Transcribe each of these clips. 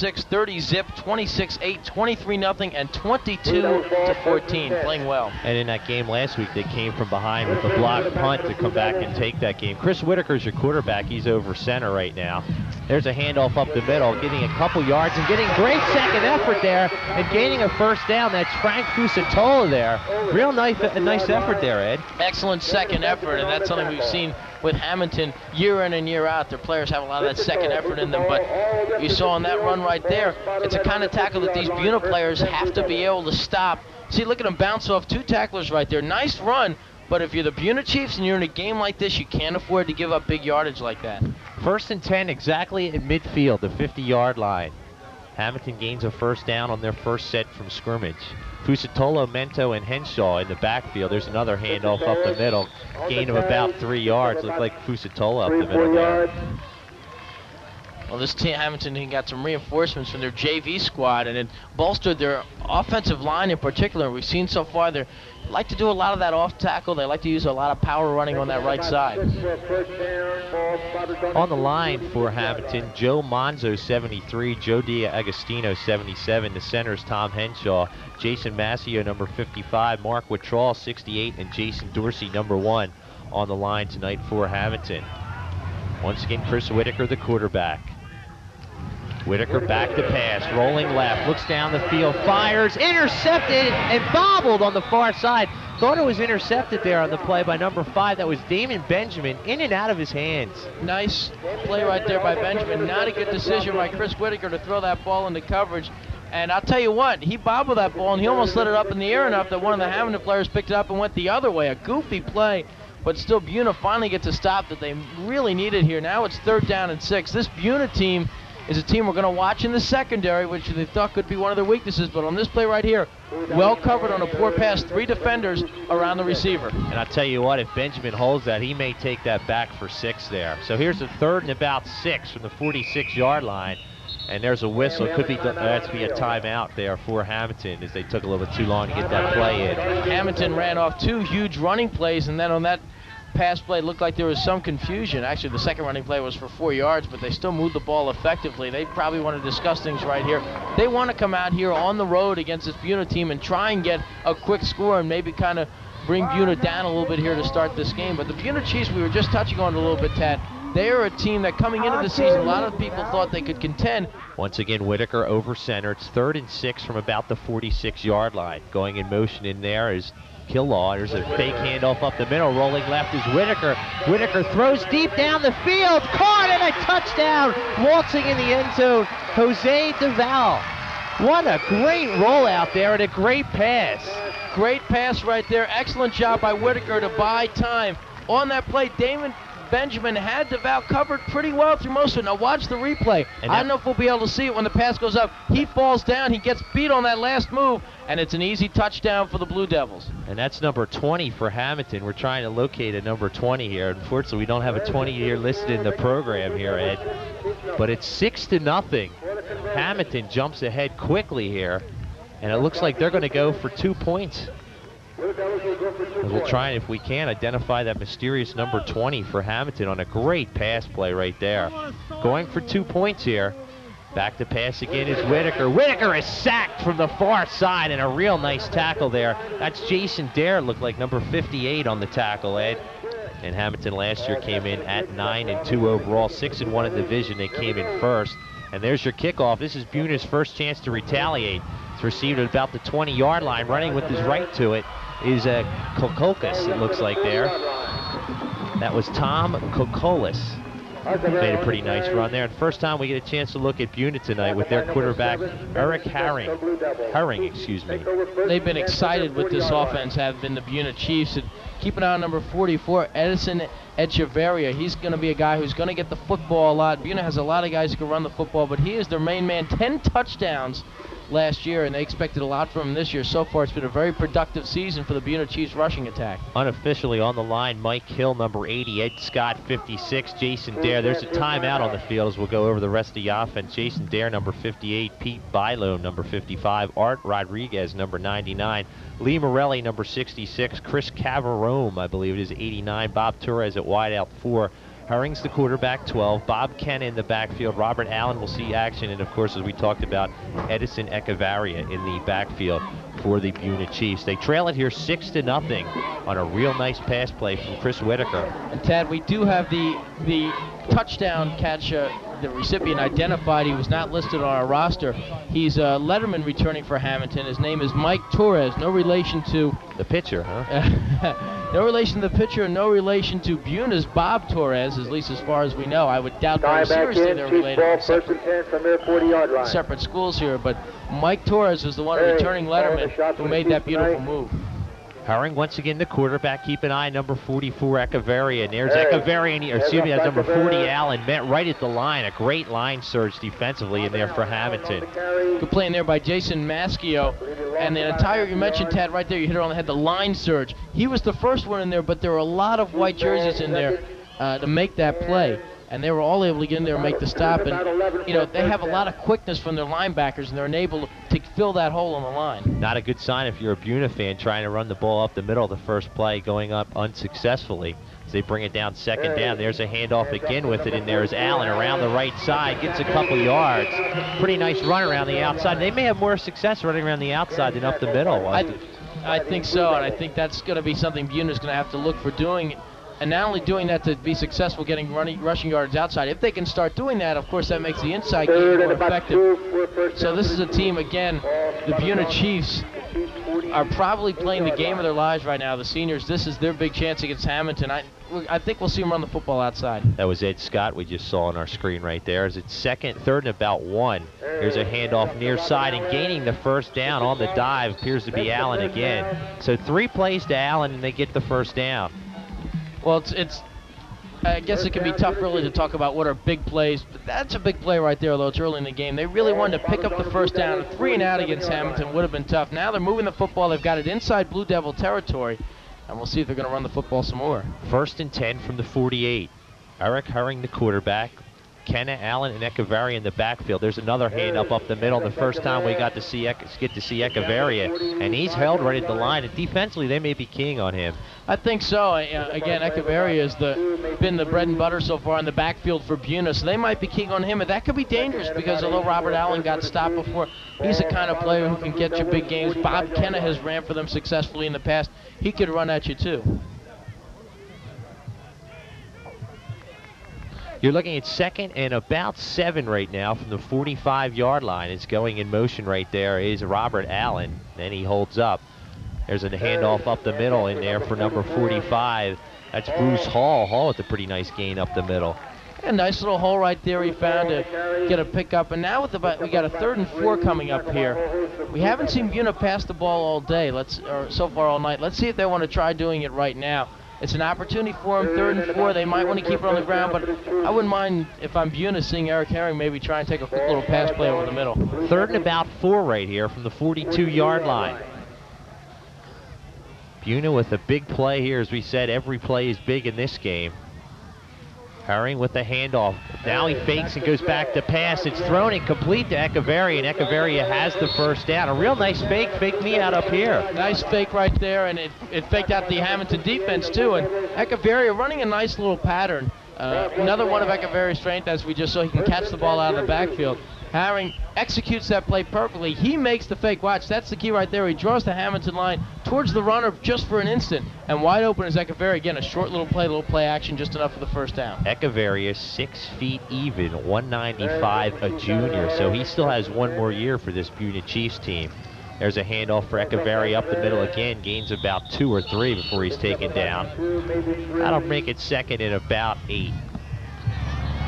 30 zip, 26-8, 23-0, and 22-14, playing well. And in that game last week, they came from behind with a blocked punt to come back and take that game. Chris Whitaker's your quarterback. He's over center right now. There's a handoff up the middle, getting a couple yards and getting great second effort there and gaining a first down. That's Frank Fusatola there. Real nice effort there, Ed. Excellent second effort, and that's something we've seen with Hammonton year in and year out. Their players have a lot of that second effort in them, but you saw on that run right there, it's a kind of tackle that these Buena players have to be able to stop. See, look at them bounce off two tacklers right there. Nice run, but if you're the Buena Chiefs and you're in a game like this, you can't afford to give up big yardage like that. 1st and 10 exactly at midfield, the 50-yard line. Hammonton gains a first down on their first set from scrimmage. Fusatolo, Mento, and Henshaw in the backfield. There's another handoff up the middle. Gain of about 3 yards. Looks like Fusatolo up the middle there. Well, this team, Hammonton, got some reinforcements from their JV squad, and it bolstered their offensive line in particular. We've seen so far they like to do a lot of that off tackle. They like to use a lot of power running on that right side. On the line for Hammonton, Joe Monzo, 73, Joe D'Agostino, 77. The centers, Tom Henshaw, Jason Massio, number 55, Mark Wittrall, 68, and Jason Dorsey, number 1, on the line tonight for Hammonton. Once again, Chris Whitaker, the quarterback. Whitaker back to pass, rolling left, looks down the field, fires, intercepted, and bobbled on the far side. Thought it was intercepted there on the play by number 5. That was Damon Benjamin, in and out of his hands. Nice play right there by Benjamin. Not a good decision by Chris Whitaker to throw that ball into coverage. And I'll tell you what, he bobbled that ball, and he almost let it up in the air enough that one of the Hammonton players picked it up and went the other way. A goofy play, but still Buena finally gets a stop that they really needed here. Now it's 3rd down and 6. This Buena team is a team we're going to watch in the secondary, which they thought could be one of their weaknesses, but on this play right here, well covered on a poor pass, 3 defenders around the receiver. And I'll tell you what, if Benjamin holds that, he may take that back for 6 there. So here's a 3rd and about 6 from the 46-yard line, and there's a whistle. Could be that's be a timeout there for Hammonton, as they took a little bit too long to get that play in. Hammonton ran off 2 huge running plays, and then on that pass play looked like there was some confusion. Actually, the second running play was for 4 yards, but they still moved the ball effectively. They probably want to discuss things right here. They want to come out here on the road against this Buena team and try and get a quick score and maybe kind of bring Buena down a little bit here to start this game. But the Buena Chiefs, we were just touching on it a little bit, Tad. They are a team that coming into the season, a lot of people thought they could contend. Once again, Whitaker over center. It's 3rd and 6 from about the 46-yard line. Going in motion in there is Killaw. There's a fake handoff up the middle. Rolling left is Whitaker. Whitaker throws deep down the field. Caught, and a touchdown. Waltzing in the end zone, Jose Duval. What a great rollout there and a great pass. Great pass right there. Excellent job by Whitaker to buy time. On that play, Damon Benjamin had Duval covered pretty well through most of it. Now watch the replay. I don't know if we'll be able to see it when the pass goes up. He falls down. He gets beat on that last move, and it's an easy touchdown for the Blue Devils. And that's number 20 for Hammonton. We're trying to locate a number 20 here. Unfortunately, we don't have a 20 here listed in the program here, Ed. But it's 6-0. Hammonton jumps ahead quickly here, and it looks like they're going to go for 2 points. We'll try and, if we can, identify that mysterious number 20 for Hammonton on a great pass play right there. Going for 2 points here. Back to pass again is Whitaker. Whitaker is sacked from the far side, and a real nice tackle there. That's Jason Dare, looked like number 58 on the tackle, Ed. And Hammonton last year came in at 9-2 overall, 6-1 in the division. They came in first. And there's your kickoff. This is Buena's first chance to retaliate. It's received at about the 20-yard line. Running with his right to it is Kokolkas, it looks like there. That was Tom Kokolis. Made a pretty nice run there. And first time we get a chance to look at Buena tonight with their quarterback, Eric Herring. They've been excited with this offense, have been the Buena Chiefs. And keep an eye on number 44, Edison Echeverria. He's going to be a guy who's going to get the football a lot. Buena has a lot of guys who can run the football, but he is their main man. 10 touchdowns last year, and they expected a lot from him this year. So far, it's been a very productive season for the Buena Chiefs rushing attack. Unofficially on the line, Mike Hill, number 80, Ed Scott, 56, Jason Dare. There's a timeout on the field as we'll go over the rest of the offense. Jason Dare, number 58, Pete Bilo, number 55, Art Rodriguez, number 99, Lee Morelli, number 66, Chris Cavarome, I believe it is, 89, Bob Torres at wideout 4, Herring's the quarterback, 12. Bob Kenna in the backfield. Robert Allen will see action. And, of course, as we talked about, Edison Echevarria in the backfield for the Buena Chiefs. They trail it here 6-0 on a real nice pass play from Chris Whitaker. And, Tad, we do have the touchdown catch. The recipient identified. He was not listed on our roster. He's Letterman returning for Hammonton. His name is Mike Torres. No relation to the pitcher, huh? No relation to the pitcher, no relation to Buena's Bob Torres, at least as far as we know. I would doubt very seriously they're related. Separate schools here, but Mike Torres is the one returning Letterman who made that beautiful move. Herring once again the quarterback. Keep an eye, number 44 Echevarria. And there's Echevarria, that's number 40 Allen. Met right at the line. A great line surge defensively in there for Hammonton. Good play in there by Jason Maschio. And the entire, you mentioned, Tad, right there, you hit it on the head, the line surge. He was the first one in there, but there were a lot of white jerseys in there to make that play. And they were all able to get in there and make the stop. And, you know, they have a lot of quickness from their linebackers, and they're able to fill that hole on the line. Not a good sign if you're a Buena fan trying to run the ball up the middle of the first play, going up unsuccessfully. As they bring it down second down, there's a handoff again with it, and there's Allen around the right side, gets a couple yards. Pretty nice run around the outside. They may have more success running around the outside than up the middle. I think so, and I think that's going to be something Buena's going to have to look for doing. And not only doing that to be successful getting rushing yards outside, if they can start doing that, of course, that makes the inside game more effective. So this is a team, again, the Buena Chiefs are probably playing the game of their lives right now. The seniors, this is their big chance against Hammonton. I think we'll see them run the football outside. That was Ed Scott we just saw on our screen right there. As it's third and about 1. There's a handoff near side, and gaining the first down on the dive appears to be Allen again. So 3 plays to Allen, and they get the first down. Well, I guess it can be tough really to talk about what are big plays, but that's a big play right there, although it's early in the game. They really wanted to pick up the first down. A 3 and out against Hammonton would have been tough. Now they're moving the football. They've got it inside Blue Devil territory, and we'll see if they're going to run the football some more. 1st and 10 from the 48. Eric Herring, the quarterback. Kenna, Allen, and Echevarria in the backfield. There's another hand up the middle. The first time we get to see Echevarria, and he's held right at the line. And defensively, they may be keying on him. I think so. Again, Echevarria has been the bread and butter so far in the backfield for Buena, so they might be keying on him. And that could be dangerous because although Robert Allen got stopped before, he's the kind of player who can get you big games. Bob Kenna has ran for them successfully in the past. He could run at you too. You're looking at 2nd and about 7 right now from the 45-yard line. It's going in motion right there is Robert Allen. Then he holds up. There's a handoff up the middle in there for number 45. That's Bruce Hall. Hall with a pretty nice gain up the middle. A nice little hole right there he found to get a pickup. And now we got a 3rd and 4 coming up here. We haven't seen Buena pass the ball all day, or so far all night. Let's see if they want to try doing it right now. It's an opportunity for them, 3rd and 4. They might want to keep it on the ground, but I wouldn't mind if I'm Buena seeing Eric Herring maybe try and take a quick little pass play over the middle. 3rd and about 4 right here from the 42-yard line. Buena with a big play here. As we said, every play is big in this game. Herring with the handoff. Now he fakes and goes back to pass. It's thrown incomplete to Echevarria, and Echevarria has the first down. A real nice fake. Fake me out up here. Nice fake right there, and it faked out the Hammonton defense too. And Echevarria running a nice little pattern. Another one of Echevarria's strength, as we just saw, he can catch the ball out of the backfield. Herring executes that play perfectly. He makes the fake. Watch, that's the key right there. He draws the Hammonton line towards the runner just for an instant. And wide open is Echevarria. Again, a short little play action, just enough for the first down. Echevarria, 6 feet even, 195, a junior. So he still has 1 more year for this Buena Chiefs team. There's a handoff for Echevarria up the middle again. Gains about 2 or 3 before he's taken down. That'll make it 2nd and about 8.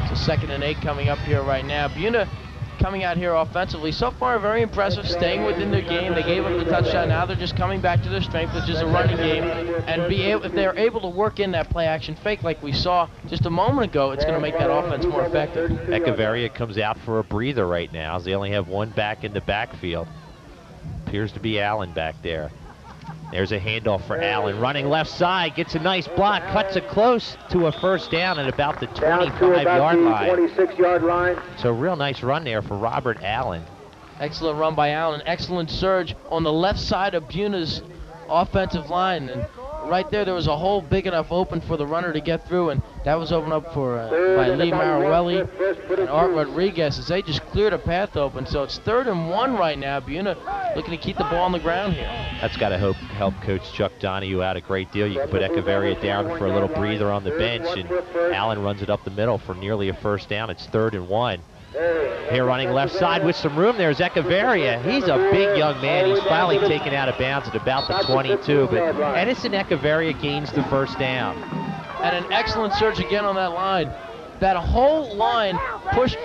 So 2nd and 8 coming up here right now. Buena coming out here offensively so far very impressive, staying within their game. They gave up the touchdown. Now they're just coming back to their strength, which is a running game, and if they're able to work in that play action fake like we saw just a moment ago, it's going to make that offense more effective. Echevarria comes out for a breather right now as they only have 1 back in the backfield. Appears to be Allen back there. There's a handoff for Allen, running left side, gets a nice block, cuts it close to a first down at about the 25-yard line. 26-yard line. So a real nice run there for Robert Allen. Excellent run by Allen, excellent surge on the left side of Buena's offensive line. And right there was a hole big enough open for the runner to get through, and that was opened up for by Lee Marawelli and Art Rodriguez as they just cleared a path open. So it's 3rd and 1 right now. Buena looking to keep the ball on the ground here. That's got to help Coach Chuck Donahue out a great deal. You can put Echeverria down for a little breather on the bench, and Allen runs it up the middle for nearly a first down. It's 3rd and 1. Here running left side with some room, there's Echeverria. He's a big young man. He's finally taken out of bounds at about the 22, but Edison Echeverria gains the first down. And an excellent surge again on that line. That whole line pushed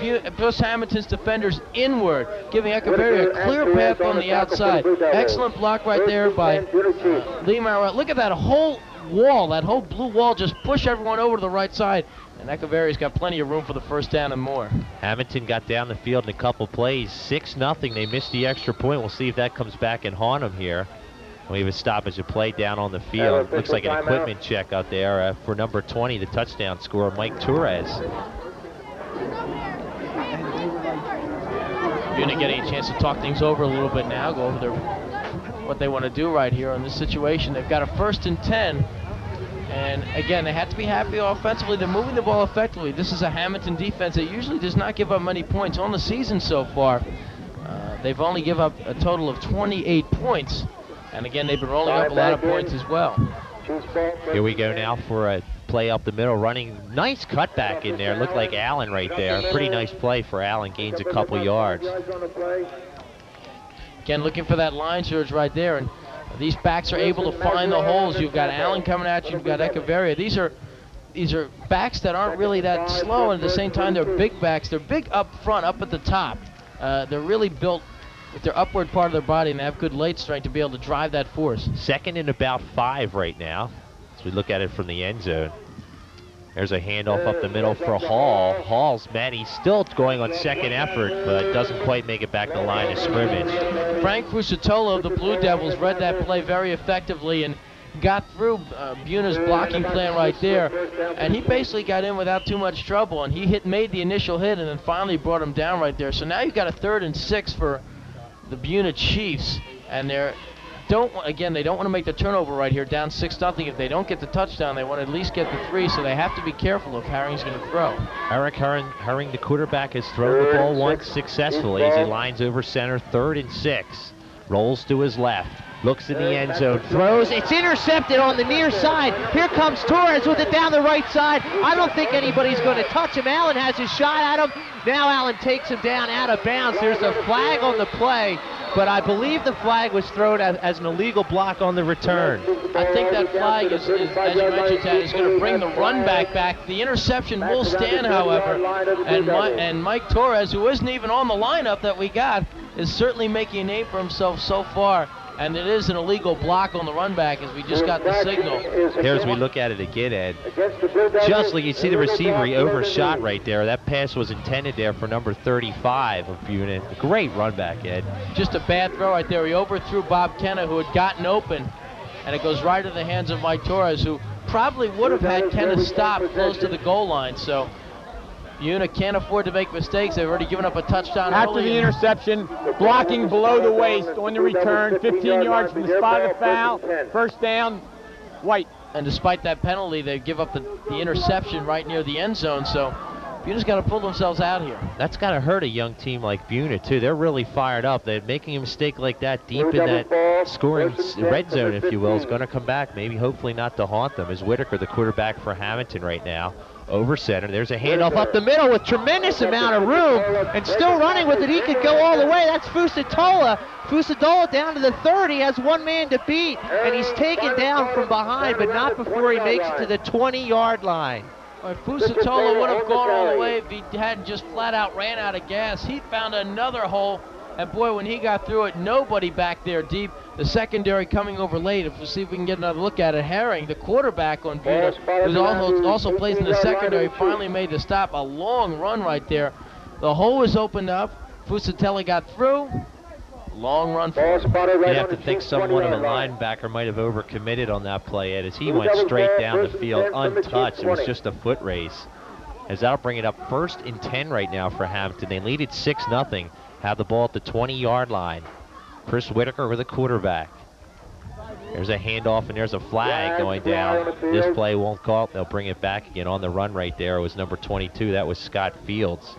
Hammonton's defenders inward, giving Echeverria a clear path on the outside. Excellent block right there by Lee Marawelli. Look at that whole wall, that whole blue wall just push everyone over to the right side. And Echeverria's got plenty of room for the first down and more. Hammonton got down the field in a couple plays. 6-0. They missed the extra point. We'll see if that comes back and haunt them here. We have a stoppage of play down on the field. Looks like an equipment check out there for number 20, the touchdown scorer, Mike Torres. Buena getting a chance to talk things over a little bit now, go over what they want to do right here in this situation. They've got a 1st and 10. And again, they have to be happy offensively. They're moving the ball effectively. This is a Hammonton defense that usually does not give up many points on the season so far. They've only given up a total of 28 points. And again, they've been rolling up a lot of points as well. Here we go now for a play up the middle, running. Nice cutback in there. Looked like Allen right there. Pretty nice play for Allen. Gains a couple yards. Again, looking for that line surge right there. And these backs are able to find the holes. You've got Allen coming at you. You've got Echeverria. These are backs that aren't really that slow, and at the same time, they're big backs. They're big up front, up at the top. They're really built with their upward part of their body, and they have good late strength to be able to drive that force. 2nd and about 5 right now, as we look at it from the end zone. There's a handoff up the middle for Hall. Hall's mad. He's still going on second effort, but doesn't quite make it back the line of scrimmage. Frank Fusatolo of the Blue Devils read that play very effectively and got through Buena's blocking plan right there. And he basically got in without too much trouble, and he made the initial hit and then finally brought him down right there. So now you've got a 3rd and 6 for the Buena Chiefs, and they don't want to make the turnover right here, down 6-0. If they don't get the touchdown, they want to at least get the 3, so they have to be careful if Herring's going to throw. Eric Herring, the quarterback, has thrown the ball once successfully as he lines over center, 3rd and 6. Rolls to his left, looks in the end zone, throws. It's intercepted on the near side. Here comes Torres with it down the right side. I don't think anybody's going to touch him. Allen has his shot at him. Now Allen takes him down out of bounds. There's a flag on the play, but I believe the flag was thrown as an illegal block on the return. I think that flag is as you mentioned, Ted, is going to bring the run back. The interception will stand, however, and Mike Torres, who isn't even on the lineup that we got, is certainly making a name for himself so far. And it is an illegal block on the run back as we just got the signal. Here as we look at it again, Ed. Just like you see the receiver, he overshot right there. That pass was intended there for number 35 of Buena. Great run back, Ed. Just a bad throw right there. He overthrew Bob Kenna, who had gotten open. And it goes right in the hands of Mike Torres, who probably would have had Kenna stop close to the goal line. So Buena can't afford to make mistakes. They've already given up a touchdown after the interception, blocking below the waist on the return, 15 yards from the spot of the foul, first down, White. And despite that penalty, they give up the interception right near the end zone. So Buena's got to pull themselves out here. That's got to hurt a young team like Buena, too. They're really fired up. They're making a mistake like that deep in that scoring red zone, if you will, is going to come back, maybe hopefully not to haunt them, as Whitaker, the quarterback for Hammonton right now, over center. There's a handoff up the middle with tremendous amount of room, and still running with it. He could go all the way. That's Fusatola. Fusatola down to the 30, has one man to beat, and he's taken down from behind, but not before he makes it to the 20-yard line. If Fusatola would have gone all the way if he hadn't just flat out ran out of gas. He found another hole, and boy, when he got through it, nobody back there deep. The secondary coming over late. If we see if we can get another look at it, Herring, the quarterback on Buena, who also plays in the secondary, finally made the stop. A long run right there. The hole was opened up. Fusatelli got through. Long run for him. You have to think someone of a linebacker might have overcommitted on that play, Ed, as he went straight down the field untouched. It was just a foot race. As that'll bring it up 1st and 10 right now for Hammonton. They lead it 6-0. Have the ball at the 20-yard line. Chris Whitaker with a quarterback. There's a handoff, and there's a flag going down. This play won't call. They'll bring it back again on the run right there. It was number 22. That was Scott Fields.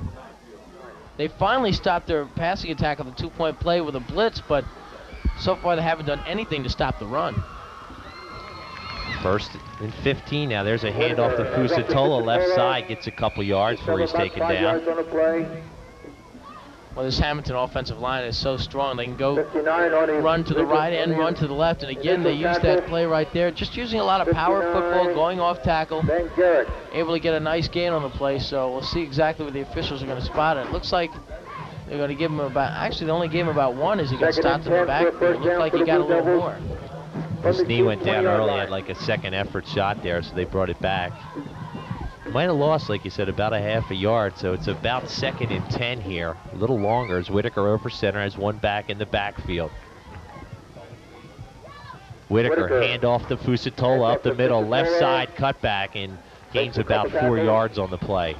They finally stopped their passing attack on the two-point play with a blitz, but so far they haven't done anything to stop the run. First and 15 now. There's a handoff to Fusatola. Left side gets a couple yards before he's taken down. Well, this Hammonton offensive line is so strong. They can go run to the right and run to the left. And again, they use that play right there. Just using a lot of power football, going off tackle. Able to get a nice gain on the play. So we'll see exactly where the officials are going to spot it. It looks like they're going to give him about, actually they only gave him about one as he got stopped in the backfield. It looked like he got a little more. His knee went down early, had like a second effort shot there, so they brought it back. Might have lost, like you said, about a half a yard, so it's about 2nd and 10 here. A little longer as Whitaker over center has one back in the backfield. Whitaker handoff to Fusatola up the middle, left side cutback, and gains about 4 yards on the play.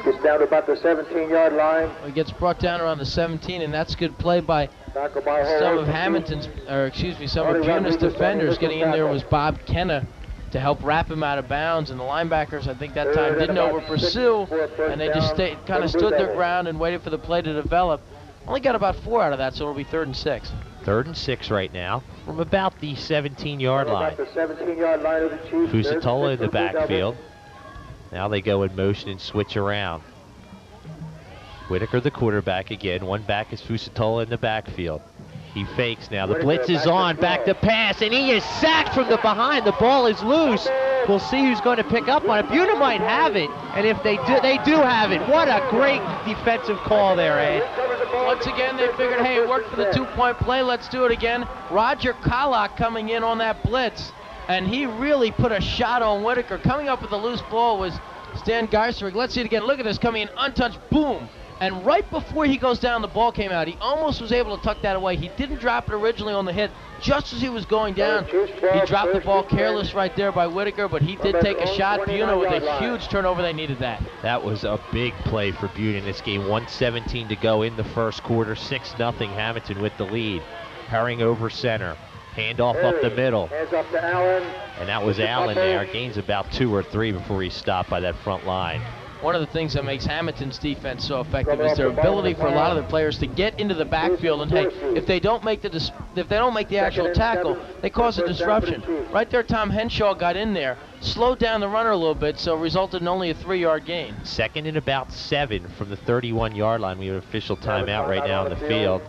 Gets down to about the 17-yard line. He gets brought down around the 17, and that's good play by some of Hammonton's, or excuse me, some of Buena's defenders. Getting in there was Bob Kenna to help wrap him out of bounds, and the linebackers, I think that time, didn't over pursue, and they just kind of stood their ground and waited for the play to develop. Only got about 4 out of that, so it'll be 3rd and 6. 3rd and 6 right now from about the 17-yard line. Fusatola Fusatola in the backfield. Now they go in motion and switch around. Whitaker the quarterback again. One back is Fusatola in the backfield. He fakes now. The blitz is on. Back to pass, and he is sacked from the behind. The ball is loose. We'll see who's going to pick up on it. Buena might have it, and if they do have it. What a great defensive call there, Ed. Once again, they figured, hey, it worked for the two-point play. Let's do it again. Roger Collock coming in on that blitz, and he really put a shot on Whitaker. Coming up with the loose ball was Stan Geiserick. Let's see it again. Look at this, coming in untouched, boom. And right before he goes down, the ball came out. He almost was able to tuck that away. He didn't drop it originally on the hit. Just as he was going down, he dropped the ball careless right there by Whitaker, but he did take a shot. Buena with a huge turnover. They needed that. That was a big play for Buena in this game. 1:17 to go in the first quarter. 6-0 Hammonton with the lead. Herring over center. Handoff up the middle. And that was Allen there. Gains about 2 or 3 before he's stopped by that front line. One of the things that makes Hammonton's defense so effective is their ability for a lot of their players to get into the backfield, and hey, if they don't make the actual tackle, they cause a disruption. Right there, Tom Henshaw got in there, slowed down the runner a little bit, so resulted in only a 3-yard gain. 2nd and about 7 from the 31-yard line. We have an official timeout right now in the field.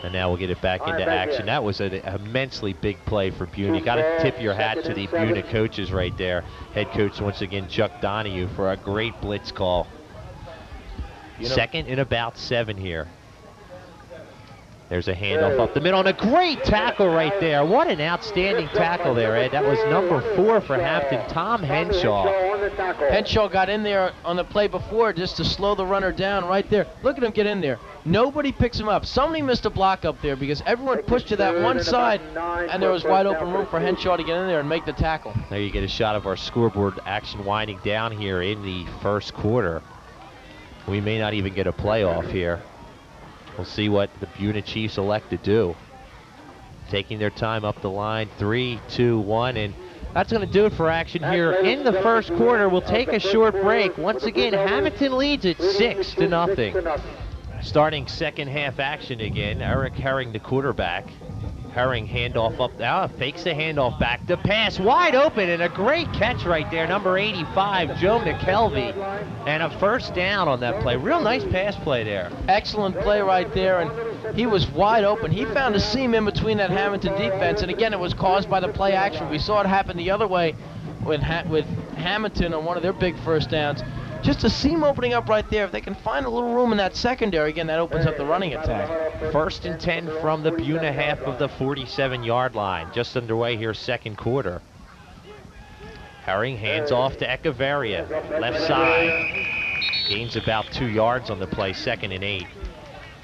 And now we'll get it back into action. That was an immensely big play for Buena. You got to tip your hat to the Buena coaches right there. Head coach, once again, Chuck Donahue, for a great blitz call. 2nd and about 7 here. There's a handoff up the middle, and a great tackle right there. What an outstanding tackle there, Ed. That was number 4 for Hammonton, Tom Henshaw. Henshaw got in there on the play before just to slow the runner down right there. Look at him get in there. Nobody picks him up. Somebody missed a block up there because everyone pushed to that one side, and there was wide open room for Henshaw to get in there and make the tackle. There you get a shot of our scoreboard action winding down here in the first quarter. We may not even get a playoff here. We'll see what the Buena Chiefs elect to do. Taking their time up the line, 3, 2, 1, and that's going to do it for action here in the first quarter. We'll take a short break. Once again, Hammonton leads at 6-0. Starting second half action again. Eric Herring, the quarterback. Herring handoff up now, fakes the handoff back to pass, wide open, and a great catch right there, number 85, Joe McKelvey, and a first down on that play. Real nice pass play there. Excellent play right there, and he was wide open. He found a seam in between that Hammonton defense, and again, it was caused by the play action. We saw it happen the other way with Hammonton on one of their big first downs. Just a seam opening up right there. If they can find a little room in that secondary, again, that opens up the running attack. 1st and 10 from the Buena half of the 47-yard line. Just underway here, second quarter. Herring hands off to Echeverria. Left side. Gains about 2 yards on the play, 2nd and 8.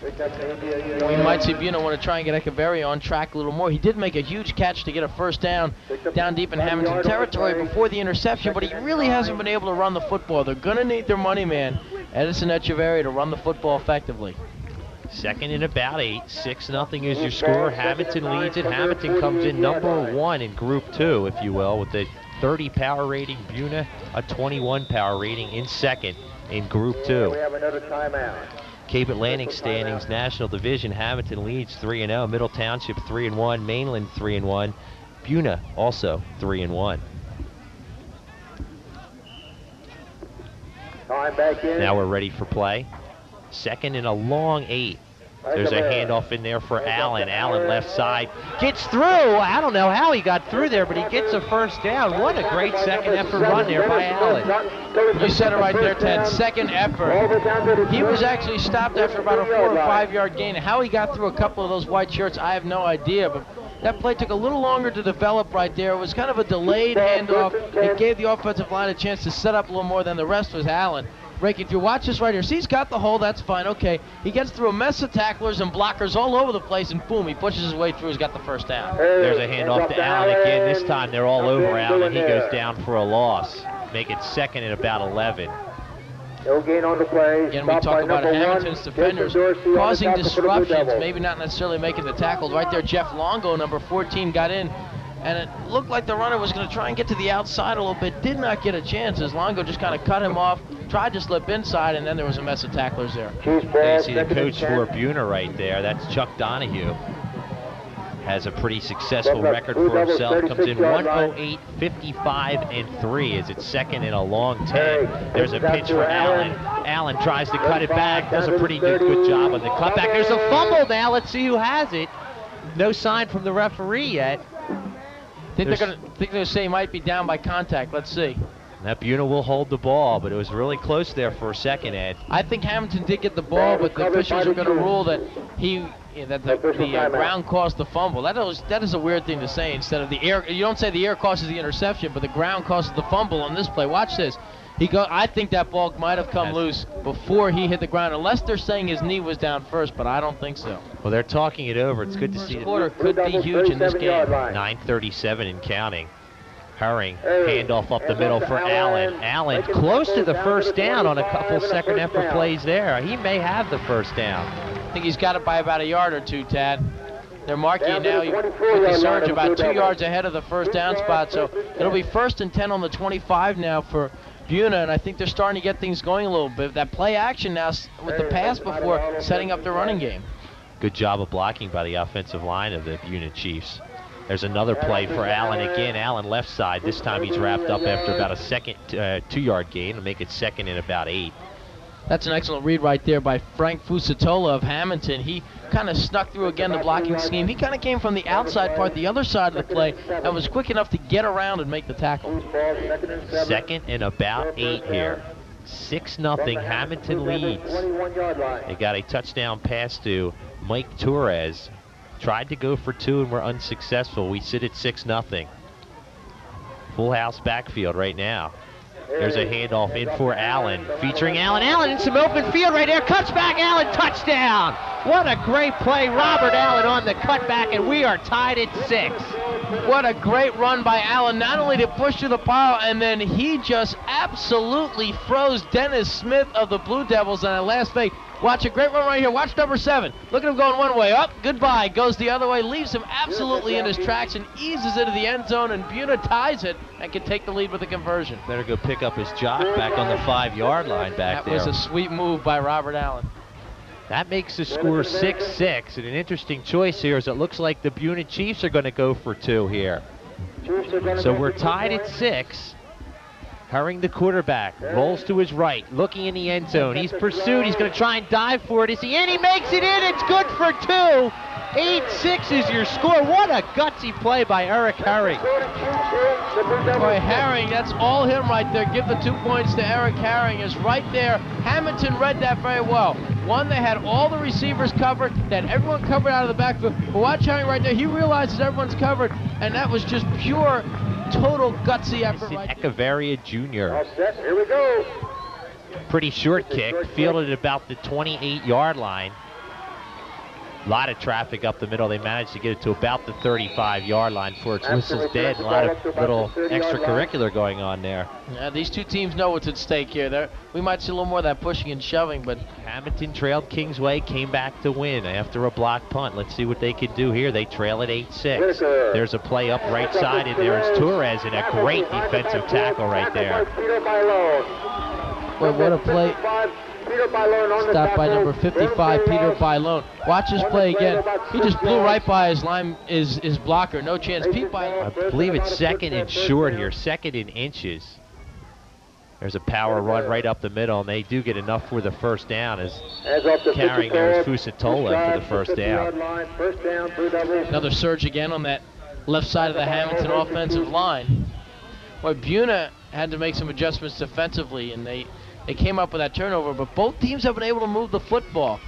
We might see Buena want to try and get Echeverria on track a little more. He did make a huge catch to get a first down deep in Hammonton territory before the interception, but he really hasn't been able to run the football. They're going to need their money man, Edison Echeverria, to run the football effectively. Second and about 8. 6-0 is your score. Hammonton leads it. Hammonton comes in number 1 in Group 2, if you will, with a 30 power rating. Buena, a 21 power rating in second in Group 2. We have another timeout. Cape Atlantic standings, National Division. Hammonton leads 3-0. Middle Township 3-1. Mainland 3-1. Buena also 3-1. Time back in. Now we're ready for play. Second and a long 8. There's a handoff in there for Allen. Allen left side gets through. I don't know how he got through there, but he gets a first down. What a great second effort run there by Allen. You said it right there, Ted. Second effort. He was actually stopped after about a 4 or 5 yard gain. How he got through a couple of those white shirts, I have no idea. But that play took a little longer to develop right there. It was kind of a delayed handoff. It gave the offensive line a chance to set up a little more than the rest was Allen. Breaking through. Watch this right here. See, he's got the hole. That's fine. Okay. He gets through a mess of tacklers and blockers all over the place, and boom, he pushes his way through. He's got the first down. There's a handoff to Allen again. This time they're all over Allen. He goes down for a loss. Make it second and about 11. No gain on the play. Again, we talk about Hammonton's defenders causing disruptions, maybe not necessarily making the tackles. Right there, Jeff Longo, number 14, got in, and it looked like the runner was going to try and get to the outside a little bit. Did not get a chance as Longo just kind of cut him off, tried to slip inside, and then there was a mess of tacklers there. There you see the coach for Buena right there. That's Chuck Donahue. Has a pretty successful record for himself. Comes in 108, 55, and 3 as it's second and a long 10. There's a pitch for Allen. Allen tries to cut it back. Does a pretty good job on the cutback. There's a fumble now. Let's see who has it. No sign from the referee yet. They're going to say he might be down by contact. Let's see. That Buena will hold the ball, but it was really close there for a second, Ed. I think Hammonton did get the ball, but the officials are going to rule that the ground caused the fumble. That is a weird thing to say. Instead of the air, you don't say the air causes the interception, but the ground causes the fumble on this play. Watch this. I think that ball might have come loose before he hit the ground, unless they're saying his knee was down first, but I don't think so. Well, they're talking it over. It's good to see. This quarter could be huge in this game. 9:37 and counting. Herring, handoff up the middle for Allen. Allen close to the first down on a couple second effort plays there. He may have the first down. I think he's got it by about a yard or two, Tad. They're marking it now with the surge about 2 yards ahead of the first down spot. So it'll be 1st and 10 on the 25 now for Buena, and I think they're starting to get things going a little bit. That play action now with the pass before setting up the running game. Good job of blocking by the offensive line of the Buena Chiefs. There's another play for Allen again. Allen left side. This time he's wrapped up after about a second 2-yard gain to make it second and about 8. That's an excellent read right there by Frank Fusatola of Hammonton. He kind of snuck through again the blocking scheme. He kind of came from the outside part, the other side of the play, and was quick enough to get around and make the tackle. Second and about 8 here. 6-0, Hammonton leads. They got a touchdown pass to Mike Torres. Tried to go for 2 and were unsuccessful. We sit at 6-0. Full house backfield right now. There's a handoff in for Allen, featuring Allen. Allen in some open field right there. Cuts back, Allen, touchdown! What a great play. Robert Allen on the cutback, and we are tied at 6. What a great run by Allen, not only to push through the pile, and then he just absolutely froze Dennis Smith of the Blue Devils on that last fake. Watch a great run right here. Watch number 7. Look at him going one way. Up, goodbye. Goes the other way. Leaves him absolutely in his tracks and eases into the end zone. And Buena ties it and can take the lead with the conversion. Better go pick up his jock back on the 5-yard line back there. That was a sweet move by Robert Allen. That makes the score 6-6. And an interesting choice here is it looks like the Buena Chiefs are going to go for 2 here. So we're tied at 6. Herring, the quarterback, rolls to his right, looking in the end zone. He's pursued. He's going to try and dive for it. Is he in? He makes it in. It's good for 2. 8-6 is your score. What a gutsy play by Eric Herring. Boy, Herring, that's all him right there. Give the 2 points to Eric Herring. Is right there. Hammonton read that very well. One, they had all the receivers covered. They had everyone covered out of the backfield. But watch Herring right there. He realizes everyone's covered, and that was just pure total gutsy effort right there. Echevarria Jr. All set, here we go. Pretty short kick, fielded at about the 28-yard line. A lot of traffic up the middle. They managed to get it to about the 35-yard line before its whistle's dead. A lot of little extracurricular going on there. Yeah, these two teams know what's at stake here. We might see a little more of that pushing and shoving, but Hammonton trailed Kingsway, came back to win after a block punt. Let's see what they can do here. They trail at 8-6. There's a play up right side, and there's Torres in a great defensive tackle right there. Boy, what a play. Stopped by number 55, Peter Bailone. Watch this play again. He just blew right by his blocker. No chance. Pete Bailone. I believe it's second and short here, second in inches. There's a power run right up the middle, and they do get enough for the first down as carrying there is Fusatola for the first down. Another surge again on that left side of the Hammonton offensive line. Boy, Buena had to make some adjustments defensively, and they came up with that turnover, but both teams have been able to move the football.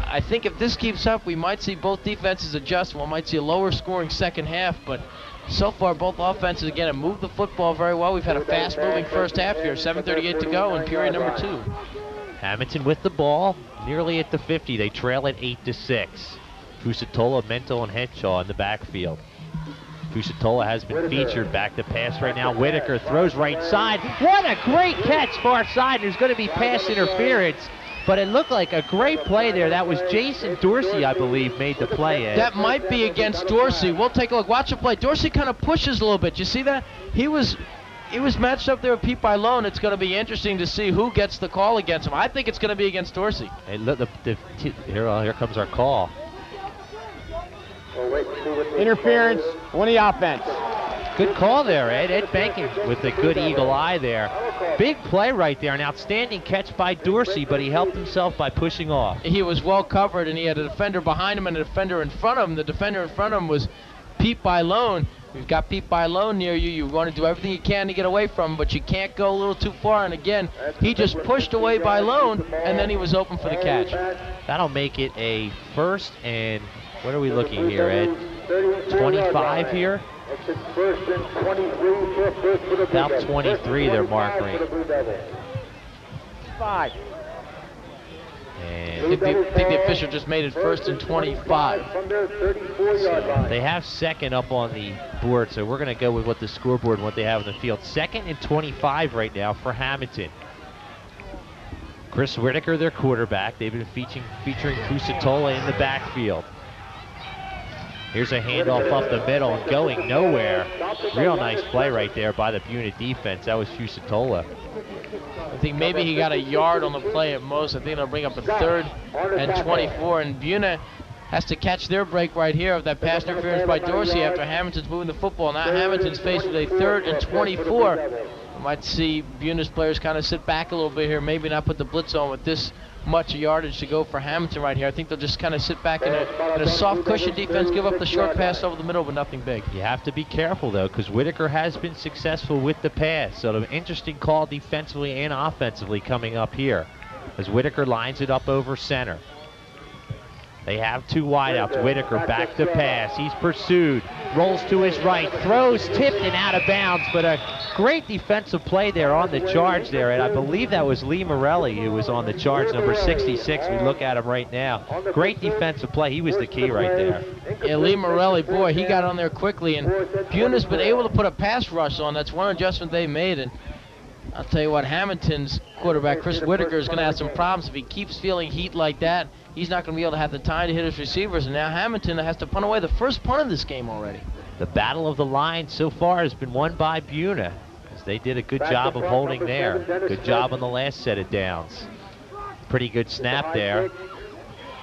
I think if this keeps up, we might see both defenses adjust. We might see a lower scoring second half, but so far both offenses, again, have moved the football very well. We've had a fast-moving first half here, 7:38 to go in period number 2. Hammonton with the ball, nearly at the 50. They trail at 8-6. Fusatola, Mental, and Henshaw in the backfield. Fusatola has been featured back to pass right now. Whitaker throws right side. What a great catch far side. There's going to be pass interference, but it looked like a great play there. That was Jason Dorsey, I believe, made the play. Ed. That might be against Dorsey. We'll take a look. Watch the play. Dorsey kind of pushes a little bit. You see that? He was matched up there with Pete Bailone. It's going to be interesting to see who gets the call against him. I think it's going to be against Dorsey. Hey, look, here comes our call. Interference on the offense. Good call there, Ed. Ed Bankin with a good eagle eye there. Big play right there. An outstanding catch by Dorsey, but he helped himself by pushing off. He was well covered, and he had a defender behind him and a defender in front of him. The defender in front of him was Pete Bailone. You've got Pete Bailone near you. You want to do everything you can to get away from him, but you can't go a little too far. And again, he just pushed away Bailone, and then he was open for the catch. That'll make it a first and, what are we looking here, Ed? 25 here? About 23 they're marking. 5. I think the official just made it first and 25. So they have second up on the board, so we're going to go with what the scoreboard and what they have in the field. Second and 25 right now for Hammonton. Chris Whitaker, their quarterback. They've been featuring Fusatola in the backfield. Here's a handoff up the middle and going nowhere. Real nice play right there by the Buena defense. That was Fusatola. I think maybe he got a yard on the play at most. I think they'll bring up a 3rd and 24. And Buena has to catch their break right here of that pass interference by Dorsey after Hammonton's moving the football. Now Hammonton's faced with a 3rd and 24. We might see Buena's players kind of sit back a little bit here, maybe not put the blitz on with this much yardage to go for Hammonton right here. I think they'll just kind of sit back in a soft cushion defense, give up the short pass over the middle, but nothing big. You have to be careful, though, because Whitaker has been successful with the pass. So an interesting call defensively and offensively coming up here as Whitaker lines it up over center. They have 2 wideouts. Whitaker back to pass. He's pursued. Rolls to his right. Throws tipped and out of bounds, but a great defensive play there on the charge there. And I believe that was Lee Morelli who was on the charge, number 66. We look at him right now. Great defensive play. He was the key right there. Yeah, Lee Morelli, boy, he got on there quickly. And Buena's been able to put a pass rush on. That's one adjustment they made. And I'll tell you what, Hammonton's quarterback, Chris Whitaker, is going to have some problems if he keeps feeling heat like that. He's not going to be able to have the time to hit his receivers, and now Hammonton has to punt away the first punt of this game already. The battle of the line so far has been won by Buena, as they did a good job of holding there. Good job on the last set of downs. Pretty good snap there.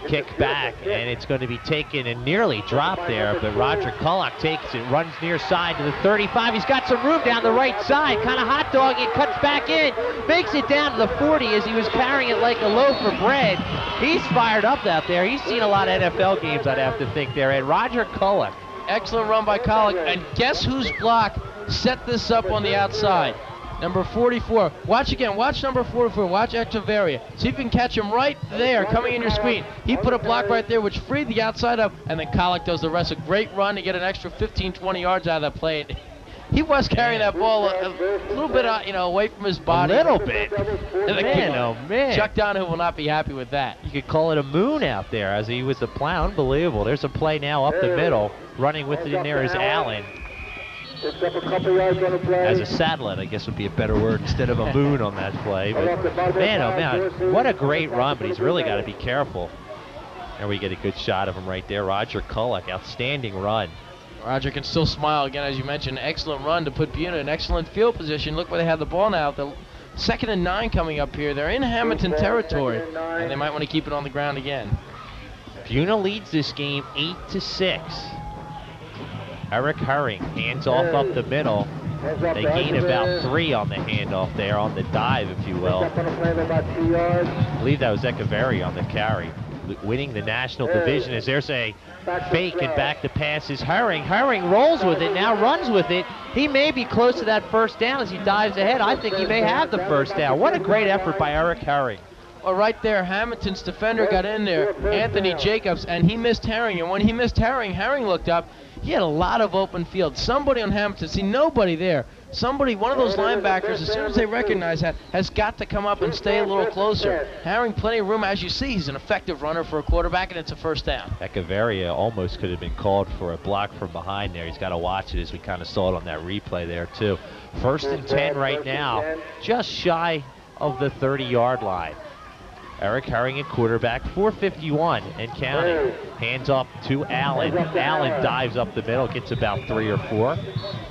Kick back, and it's going to be taken and nearly dropped there, but Roger Culloch takes it, runs near side to the 35. He's got some room down the right side, kind of hot dogging, cuts back in, makes it down to the 40 as he was carrying it like a loaf of bread. He's fired up out there. He's seen a lot of NFL games, I'd have to think there. And Roger Culloch. Excellent run by Culloch, and guess whose block set this up on the outside? Number 44. Watch again. Watch number 44. Watch Echeverria. See if you can catch him right there coming in your screen. He put a block right there which freed the outside up, and then Culloch does the rest. A great run to get an extra 15, 20 yards out of that play. he was carrying that ball a little bit, away from his body. A little bit. Man, oh man. Chuck Donohue will not be happy with that. You could call it a moon out there as he was a plow. Unbelievable. There's a play now up the middle. Running with it in there is Allen. Picks up a couple yards on the play. As a satellite, I guess would be a better word instead of a moon on that play. But man, oh man, what a great run, but he's really got to be careful. And we get a good shot of him right there. Roger Kullock, outstanding run. Roger can still smile again, as you mentioned. Excellent run to put Buena in excellent field position. Look where they have the ball now. The 2nd and 9 coming up here. They're in Hammonton territory, and they might want to keep it on the ground again. Buena leads this game 8-6. Eric Herring hands off up the middle. They gain about 3 on the handoff there, on the dive, if you will. I believe that was Echeverry on the carry, winning the national division. As there's a fake and back to pass is Herring. Herring rolls with it, now runs with it. He may be close to that first down as he dives ahead. I think he may have the first down. What a great effort by Eric Herring. Well, right there, Hammonton's defender got in there, Anthony Jacobs, and he missed Herring. And when he missed Herring, Herring looked up. He had a lot of open field. Somebody on Hammonton, see nobody there. Somebody, one of those linebackers, as soon as they recognize that, has got to come up and stay a little closer. Herring, plenty of room. As you see, he's an effective runner for a quarterback, and it's a first down. Echeverry almost could have been called for a block from behind there. He's got to watch it, as we kind of saw it on that replay there, too. 1st and 10 right now, just shy of the 30-yard line. Eric Herring at quarterback, 4:51 and counting. Hands off to Allen. Allen dives up the middle, gets about 3 or 4.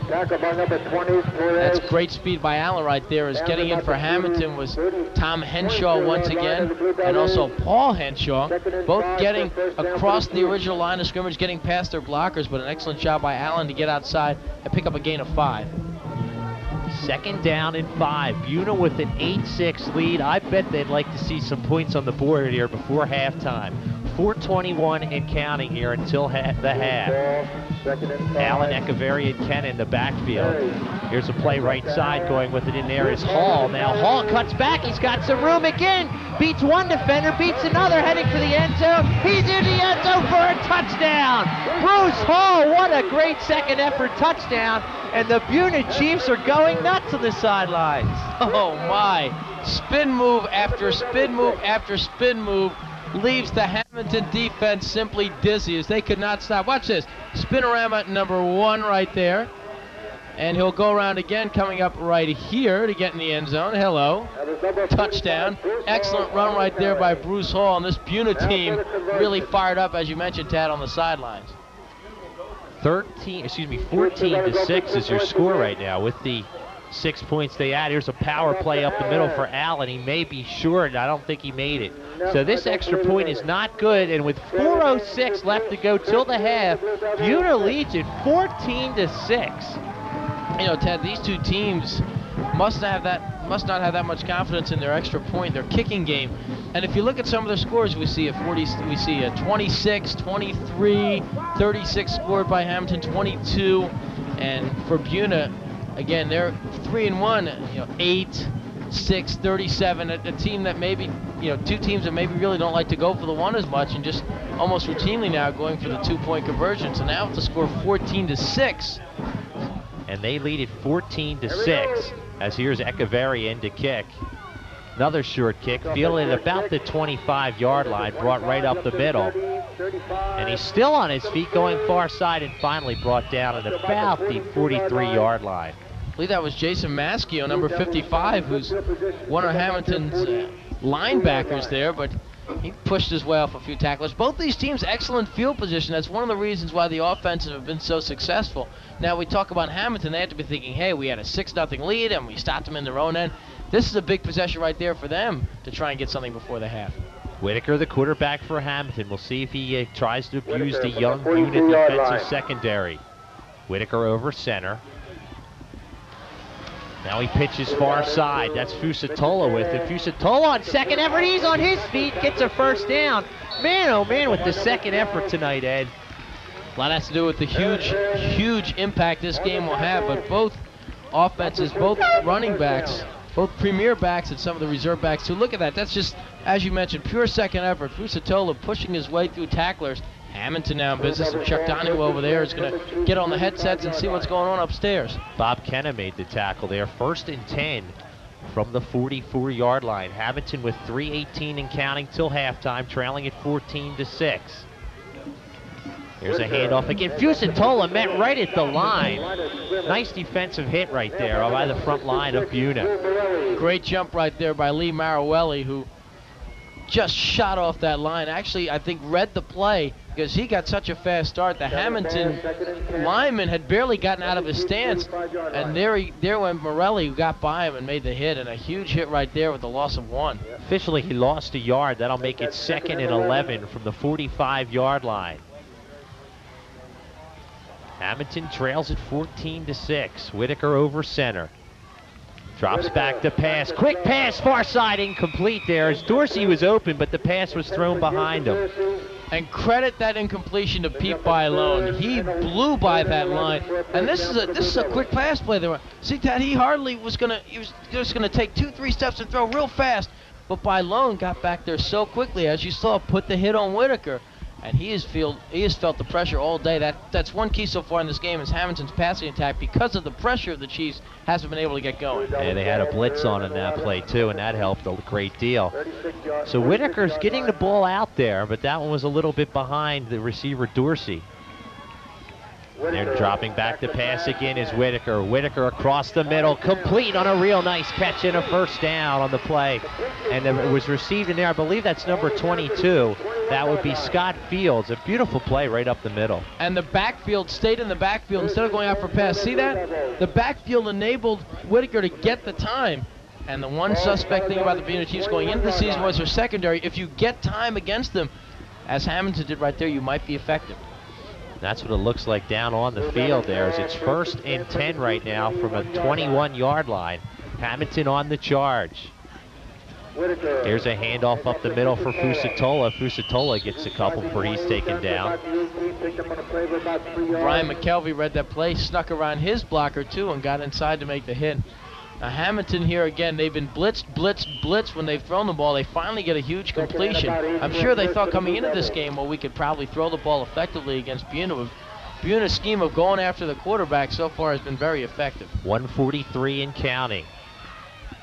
That's great speed by Allen right there. Is getting in for Hammonton was Tom Henshaw once again, and also Paul Henshaw, both getting across the original line of scrimmage, getting past their blockers, but an excellent job by Allen to get outside and pick up a gain of 5. 2nd down and 5. Buena with an 8-6 lead. I bet they'd like to see some points on the board here before halftime. 4:21 and counting here until the half. Allen, Echeverry, and Ken in the backfield. Here's a play right side. Going with it in there is Hall. Now Hall cuts back. He's got some room again. Beats one defender, beats another, heading for the end zone. He's in the end zone for a touchdown. Bruce Hall, what a great second effort touchdown. And the Buena Chiefs are going nuts on the sidelines. Oh my, spin move after spin move after spin move leaves the Hammonton defense simply dizzy as they could not stop. Watch this, spinorama number 1 right there. And he'll go around again, coming up right here to get in the end zone. Hello, touchdown. Excellent run right there by Bruce Hall, and this Buena team really fired up, as you mentioned, Tad, on the sidelines. 14-6 is your score right now with the 6 points they add. Here's a power play up the middle for Allen. He may be short. I don't think he made it. So this extra point is not good, and with 4:06 left to go till the half, Buena leads it 14-6. You know, Ted, these two teams must not have that much confidence in their extra point, their kicking game. And if you look at some of their scores, we see a 26, 23, 36 scored by Hammonton, 22, and for Buena, again, they're 3-1, 8, 6, 37. A team that maybe, two teams that maybe really don't like to go for the one as much, and just almost routinely now going for the 2-point conversion. So now with the score 14-6. And they lead it 14-6, as here's Echeverry in to kick. Another short kick, fielded at about the 25-yard line, brought right up the middle. And he's still on his feet, going far side, and finally brought down at about the 43-yard line. I believe that was Jason Maschio, number 55, who's one of Hammonton's linebackers there, but he pushed his way off a few tacklers. Both these teams, excellent field position. That's one of the reasons why the offenses have been so successful. Now, we talk about Hammonton. They have to be thinking, hey, we had a 6-0 lead, and we stopped them in their own end. This is a big possession right there for them to try and get something before the half. Whitaker, the quarterback for Hammonton. We'll see if he tries to abuse the young Buena defensive secondary. Whitaker over center. Now he pitches far side. That's Fusatola with it. Fusatola on second effort. He's on his feet. Gets a first down. Man, oh man, with the second effort tonight, Ed. A lot has to do with the huge impact this game will have. But both offenses, both running backs, both premier backs and some of the reserve backs. So look at that. That's just, as you mentioned, pure second effort. Fusatola pushing his way through tacklers, Hammonton now in business, and Chuck Donahue over there is going to get on the headsets and see what's going on upstairs. Bob Kenna made the tackle there. 1st and 10 from the 44-yard line. Hammonton with 3:18 and counting till halftime, trailing at 14-6. Here's a handoff again. Fusatola met right at the line. Nice defensive hit right there by the front line of Buena. Great jump right there by Lee Marawelli, who just shot off that line. Actually, I think read the play because he got such a fast start. The Hammonton lineman had barely gotten out of his stance, and there went Morelli, who got by him and made the hit, and a huge hit right there with the loss of 1. Officially, he lost a yard. That'll make it 2nd and 11 from the 45-yard line. Hammonton trails at 14-6. Whitaker over center. Drops back to pass. Quick pass, far side, incomplete there as Dorsey was open, but the pass was thrown behind him. And credit that incompletion to Pete Bailone. He blew by that line. And this is a quick pass play there. See, Tad, he was just gonna take 2-3 steps and throw real fast. But Bailone got back there so quickly, as you saw, put the hit on Whitaker. And he has felt the pressure all day. That's one key so far in this game is Hammonton's passing attack, because of the pressure of the Chiefs, hasn't been able to get going. And they had a blitz on in that play too, and that helped a great deal. So Whitaker's getting the ball out there, but that one was a little bit behind the receiver Dorsey. They're dropping back to pass again is Whitaker. Whitaker across the middle, complete on a real nice catch and a 1st down on the play. And it was received in there, I believe that's number 22. That would be Scott Fields. A beautiful play right up the middle. And the backfield stayed in the backfield instead of going out for a pass. See that? The backfield enabled Whitaker to get the time. And the one suspect thing about the Buena Chiefs going into the season was their secondary. If you get time against them, as Hammonton did right there, you might be effective. That's what it looks like down on the field there, as it's 1st and 10 right now from a 21-yard line. Hammonton on the charge. Here's a handoff up the middle for Fusatola. Fusatola gets a couple before he's taken down. Brian McKelvey read that play, snuck around his blocker too, and got inside to make the hit. Now Hammonton here again, they've been blitzed when they've thrown the ball. They finally get a huge completion. I'm sure they thought coming into this game, well, we could probably throw the ball effectively against Buena. Buena's scheme of going after the quarterback so far has been very effective. 1:43 and counting.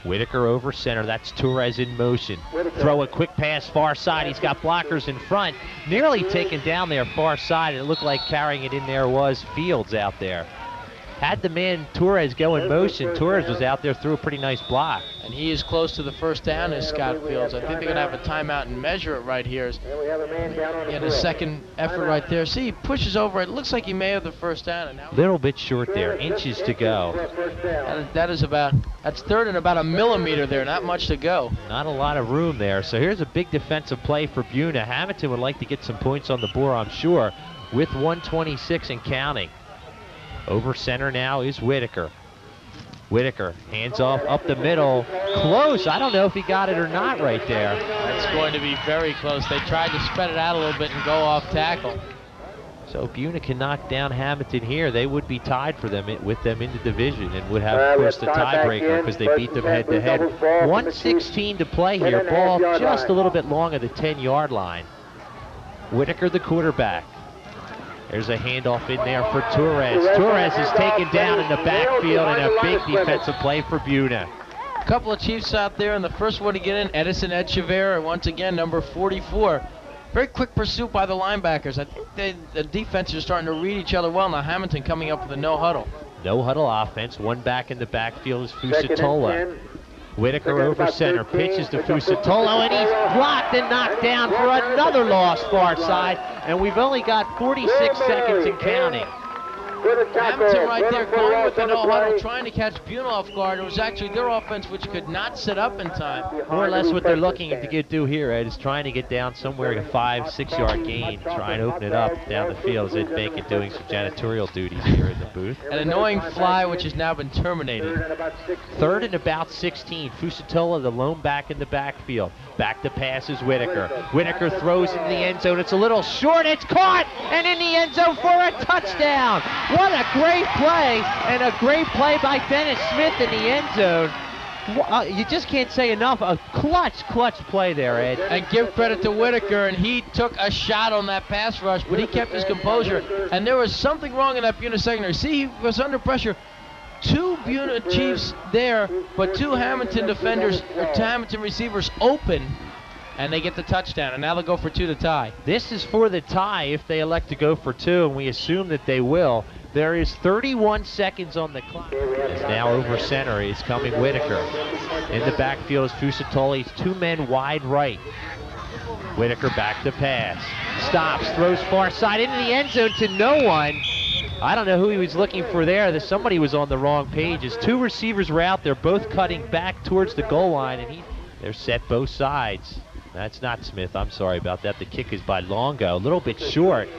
Whitaker over center, that's Torres in motion. Throw a quick pass far side, he's got blockers in front. Nearly taken down there far side, it looked like carrying it in there was Fields out there. Had the man Torres go in motion, Torres was out there, threw a pretty nice block. And he is close to the 1st down as Scott Fields. I think they're going to have a timeout and measure it right here. He had a second effort right there. See, he pushes over. It looks like he may have the 1st down. And now little bit short there, inches to go. That's 3rd and about a millimeter there, not much to go. Not a lot of room there. So here's a big defensive play for Buena. Hammonton would like to get some points on the board, I'm sure, with 1:26 and counting. Over center now is Whitaker. Whitaker, hands off up the middle. Close. I don't know if he got it or not right there. It's going to be very close. They tried to spread it out a little bit and go off tackle. So if Buena can knock down Hammonton here, they would be tied for them with them in the division and would have, of course, the tiebreaker because they beat them head-to-head. 1:16 to play here. Ball just a little bit long of the 10-yard line. Whitaker, the quarterback. There's a handoff in there for Torres. Torres is taken down in the backfield, and a big defensive play for Buena. A couple of Chiefs out there, and the first one to get in, Edison Echeverria, once again, number 44. Very quick pursuit by the linebackers. I think the defenses are starting to read each other well. Now Hammonton coming up with a no-huddle. No-huddle offense. One back in the backfield is Fusatola. Whitaker over center, pitches to Fusatola, and he's blocked and knocked down for another loss far side, and we've only got 46 seconds and counting. Hammonton right there going with the no-huddle, trying to catch Buena off guard. It was actually their offense which could not set up in time. More or less what they're looking to do here, Ed, is trying to get down somewhere a 5-6 yard gain, try and open it up down the field. Ed Bacon doing some janitorial duties here in the booth. An annoying fly which has now been terminated. 3rd and about 16. Fusatola, the lone back in the backfield. Back to pass is Whitaker. Whitaker throws into the end zone. It's a little short. It's caught and in the end zone for a touchdown. What a great play, and a great play by Dennis Smith in the end zone. You just can't say enough. A clutch play there, Ed. And give credit to Whitaker, and he took a shot on that pass rush, but he kept his composure. And there was something wrong in that Buena secondary. See, he was under pressure. 2 Buena Chiefs there, but 2 Hammonton defenders, or 2 Hammonton receivers open, and they get the touchdown. And now they'll go for 2 to tie. This is for the tie if they elect to go for 2, and we assume that they will. There is 31 seconds on the clock. It's now over center. Is coming Whitaker. In the backfield is Fusatoli's 2 men wide right. Whitaker back to pass. Stops, throws far side into the end zone to no one. I don't know who he was looking for there. Somebody was on the wrong page. His 2 receivers were out there, both cutting back towards the goal line, and they're set both sides. That's not Smith. I'm sorry about that. The kick is by Longo. A little bit short.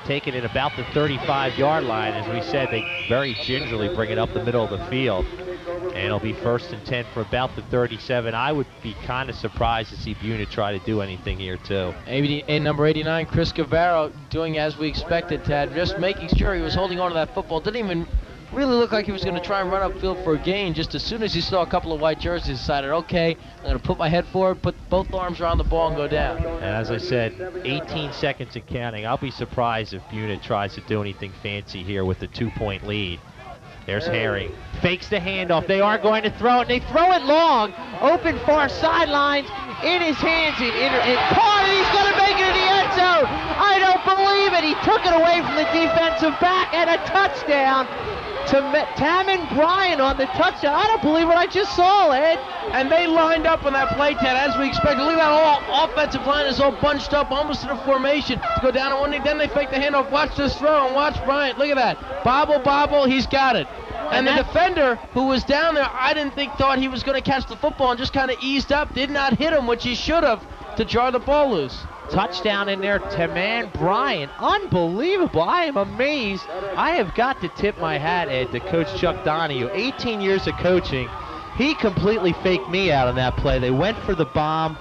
Taken it about the 35-yard line. As we said, they very gingerly bring it up the middle of the field. And it'll be 1st and 10 for about the 37. I would be kind of surprised to see Buena try to do anything here, too. Number 89, Chris Guevara, doing as we expected, Tad. Just making sure he was holding on to that football. Didn't even really look like he was going to try and run upfield for a gain. Just as soon as he saw a couple of white jerseys, he decided, okay, I'm going to put my head forward, put both arms around the ball, and go down. And as I said, 18 seconds and counting. I'll be surprised if Buena tries to do anything fancy here with the 2-point lead. There's Herring. Fakes the handoff. They are going to throw it. They throw it long. Open far sidelines. In his hands. And caught it. He's going to make it in the end zone. I don't believe it. He took it away from the defensive back, and a touchdown to Taman Bryant on the touchdown. I don't believe what I just saw, Ed. And they lined up on that play, Ted, as we expected. Look at that whole offensive line is all bunched up, almost in a formation to go down on one knee. Then they fake the handoff. Watch this throw, and watch Bryant. Look at that. Bobble, he's got it. And the defender who was down there, I didn't think thought he was going to catch the football and just kind of eased up, did not hit him, which he should have, to jar the ball loose. Touchdown in there, Taman Bryant. Unbelievable. I am amazed. I have got to tip my hat, Ed, to Coach Chuck Donahue. 18 years of coaching. He completely faked me out on that play. They went for the bomb,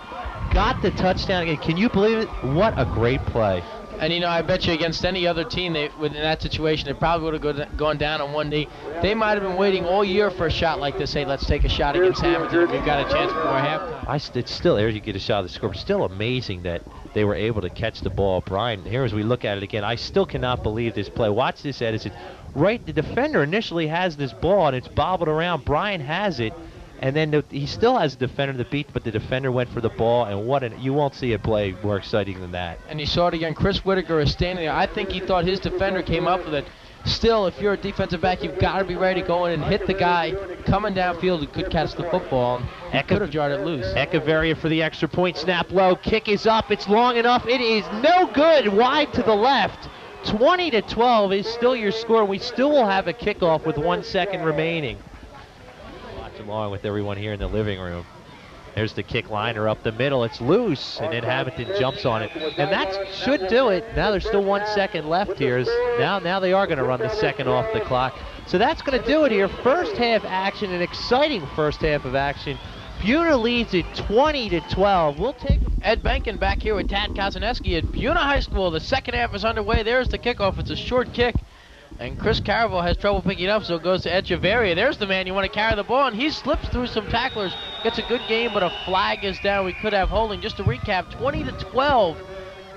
got the touchdown again. Can you believe it? What a great play. And, you know, I bet you against any other team within that situation, they probably would have gone down on one knee. They might have been waiting all year for a shot like this. Hey, let's take a shot against Hammonton. We've got a chance before halftime. It's still there. You get a shot of the score. But still amazing that they were able to catch the ball. Brian, here as we look at it again, I still cannot believe this play. Watch this, Edison. Right, the defender initially has this ball, and it's bobbled around. Brian has it. And then he still has a defender to beat, but the defender went for the ball, and you won't see a play more exciting than that. And you saw it again. Chris Whitaker is standing there. I think he thought his defender came up with it. Still, if you're a defensive back, you've got to be ready to go in and hit the guy coming downfield who could catch the football. He could have jarred it loose. Echeverria for the extra point. Snap low. Kick is up. It's long enough. It is no good. Wide to the left. 20-12 is still your score. We still will have a kickoff with 1 second remaining. Along with everyone here in the living room. There's the kick liner up the middle. It's loose, and then Hammonton jumps on it. And that should do it. Now there's still 1 second left here. Now they are going to run the second off the clock. So that's going to do it here. First half action, an exciting first half of action. Buena leads it 20-12. We'll take Ed Benkin back here with Tad Kozaneski at Buena High School. The second half is underway. There's the kickoff. It's a short kick. And Chris Caravel has trouble picking it up, so it goes to Echeverria. There's the man you want to carry the ball, and he slips through some tacklers. Gets a good game, but a flag is down. We could have holding. Just to recap, 20-12.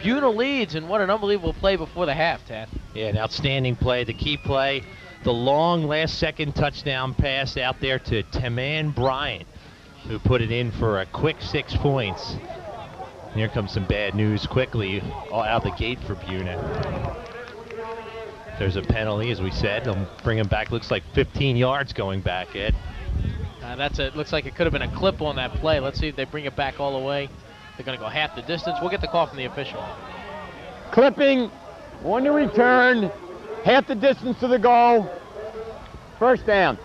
Buena leads, and what an unbelievable play before the half, Tad. Yeah, an outstanding play. The key play, the long last-second touchdown pass out there to Taman Bryant, who put it in for a quick 6 points. Here comes some bad news quickly out the gate for Buena. There's a penalty, as we said. They'll bring him back. Looks like 15 yards going back, Ed. Looks like it could have been a clip on that play. Let's see if they bring it back all the way. They're going to go half the distance. We'll get the call from the official. Clipping, 1 to return, half the distance to the goal. First down.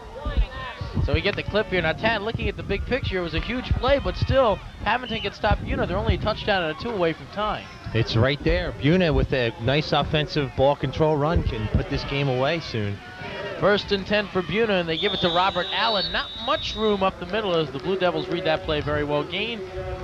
So we get the clip here. Now, Tad, looking at the big picture, it was a huge play, but still, Hammonton can stop Buena. They're only a touchdown and a 2 away from tying. It's right there. Buena, with a nice offensive ball control run, can put this game away soon. 1st and 10 for Buena, and they give it to Robert Allen. Not much room up the middle as the Blue Devils read that play very well. Gain,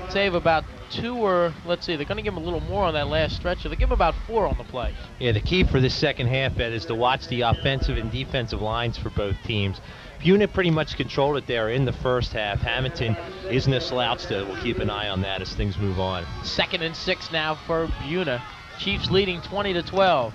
save about 2 or, let's see, they're going to give him a little more on that last stretch. So they give him about 4 on the play. Yeah, the key for this second half, Ed, is to watch the offensive and defensive lines for both teams. Buena pretty much controlled it there in the first half. Hammonton isn't a slouch, though. We'll keep an eye on that as things move on. 2nd and 6 now for Buena. Chiefs leading 20-12.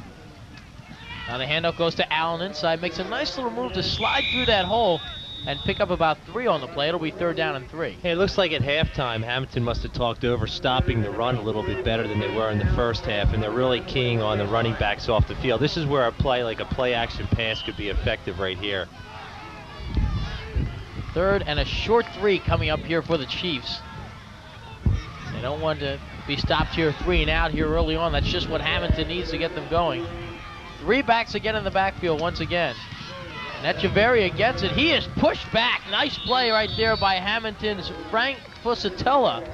Now the handoff goes to Allen inside. Makes a nice little move to slide through that hole and pick up about 3 on the play. It'll be 3rd down and 3. Hey, it looks like at halftime, Hammonton must have talked over stopping the run a little bit better than they were in the first half, and they're really keying on the running backs off the field. This is where a play like a play-action pass could be effective right here. 3rd and a short 3 coming up here for the Chiefs. They don't want to be stopped here 3 and out here early on. That's just what Hammonton needs to get them going. 3 backs again in the backfield once again. And Echeverria gets it. He is pushed back. Nice play right there by Hammonton's Frank Fusatella.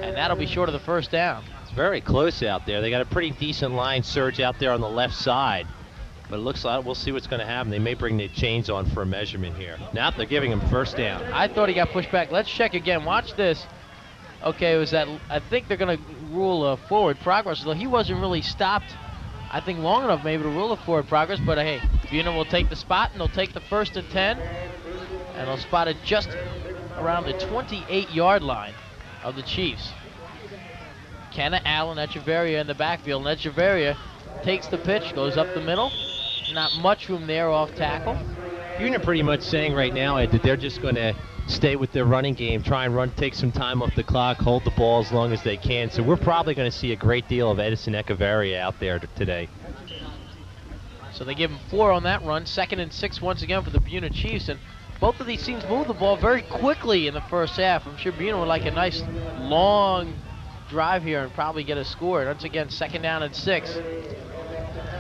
And that'll be short of the 1st down. It's very close out there. They got a pretty decent line surge out there on the left side. But it looks like we'll see what's going to happen. They may bring the chains on for a measurement here. Now they're giving him 1st down. I thought he got pushed back. Let's check again. Watch this. Okay, it was that. I think they're going to rule forward progress. Though he wasn't really stopped, I think, long enough maybe to rule a forward progress. But hey, Buena will take the spot, and they'll take the 1st and 10. And they'll spot it just around the 28-yard line of the Chiefs. Kenna, Allen, Echeverria in the backfield. And Echeverria takes the pitch, goes up the middle. Not much room there off tackle. Buena pretty much saying right now, Ed, that they're just going to stay with their running game, try and run, take some time off the clock, hold the ball as long as they can. So we're probably going to see a great deal of Edison Echeverria out there today. So they give him 4 on that run. 2nd and 6 once again for the Buena Chiefs. And both of these teams move the ball very quickly in the first half. I'm sure Buena would like a nice long drive here and probably get a score. Once again, 2nd down and 6.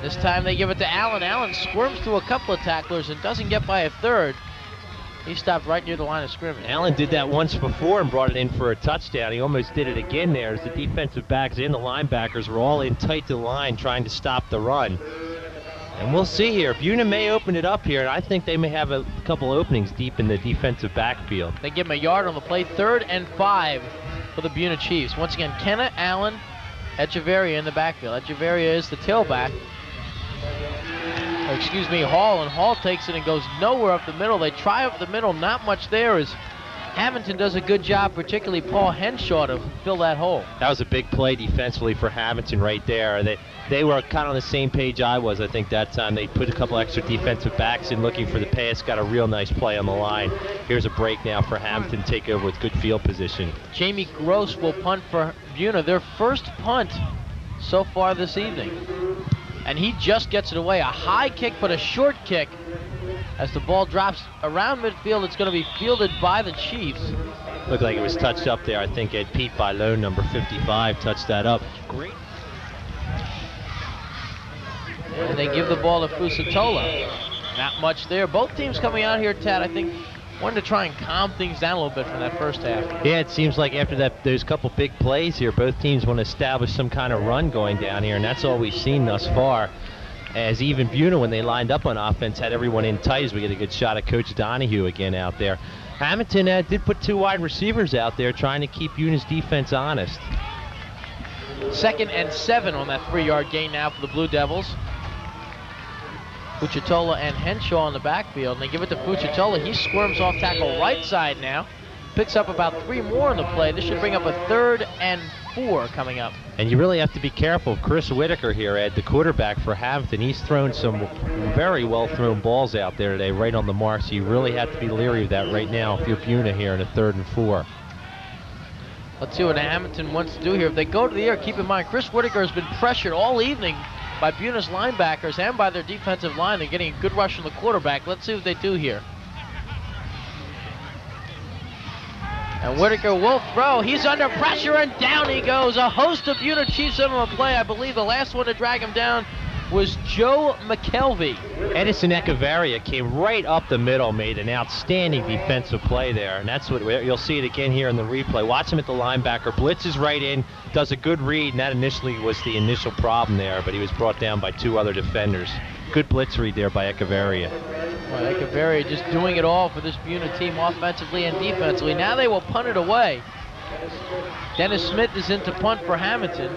This time they give it to Allen. Allen squirms through a couple of tacklers and doesn't get by a 3rd. He stopped right near the line of scrimmage. Allen did that once before and brought it in for a touchdown. He almost did it again there as the defensive backs and the linebackers were all in tight to the line trying to stop the run. And we'll see here. Buena may open it up here, and I think they may have a couple openings deep in the defensive backfield. They give him a yard on the play. 3rd and 5 for the Buena Chiefs. Once again, Kenna, Allen, Echeverria in the backfield. Echeverria is the tailback. Excuse me, Hall, and Hall takes it and goes nowhere up the middle. They try up the middle, not much there as Hammonton does a good job, particularly Paul Henshaw, to fill that hole. That was a big play defensively for Hammonton right there. They were kind of on the same page I was, I think, that time. They put a couple extra defensive backs in looking for the pass, got a real nice play on the line. Here's a break now for Hammonton to take over with good field position. Jamie Gross will punt for Buena, their 1st punt so far this evening. And he just gets it away. A high kick, but a short kick. As the ball drops around midfield, it's going to be fielded by the Chiefs. Looked like it was touched up there. I think Ed Pete Bailon, number 55, touched that up. Great. And they give the ball to Fusatola. Not much there. Both teams coming out here, Tad, I think, wanted to try and calm things down a little bit from that first half. Yeah, it seems like after those couple big plays here, both teams want to establish some kind of run going down here, and that's all we've seen thus far. As even Buena, when they lined up on offense, had everyone in tight as we get a good shot at Coach Donahue again out there. Hammonton did put 2 wide receivers out there trying to keep Buena's defense honest. 2nd and 7 on that 3-yard gain now for the Blue Devils. Fucitola and Henshaw in the backfield, and they give it to Fucitola. He squirms off tackle right side now. Picks up about 3 more in the play. This should bring up a 3rd and 4 coming up. And you really have to be careful of Chris Whitaker here, Ed, the quarterback for Hammonton. He's thrown some very well-thrown balls out there today, right on the mark, so you really have to be leery of that right now if you're Buena here in a 3rd and 4. Let's see what Hammonton wants to do here. If they go to the air, keep in mind, Chris Whitaker has been pressured all evening by Buena's linebackers and by their defensive line. They're getting a good rush from the quarterback. Let's see what they do here. And Whitaker will throw. He's under pressure, and down he goes. A host of Buena Chiefs in on the play. I believe the last one to drag him down was Joe McKelvey. Edison Echeverria came right up the middle, made an outstanding defensive play there, and that's what you'll see it again here in the replay. Watch him at the linebacker, blitzes right in, does a good read, and that initially was the initial problem there, but he was brought down by 2 other defenders. Good blitz read there by Echeverria. Well, Echeverria just doing it all for this Buena team offensively and defensively. Now they will punt it away. Dennis Smith is in to punt for Hammonton.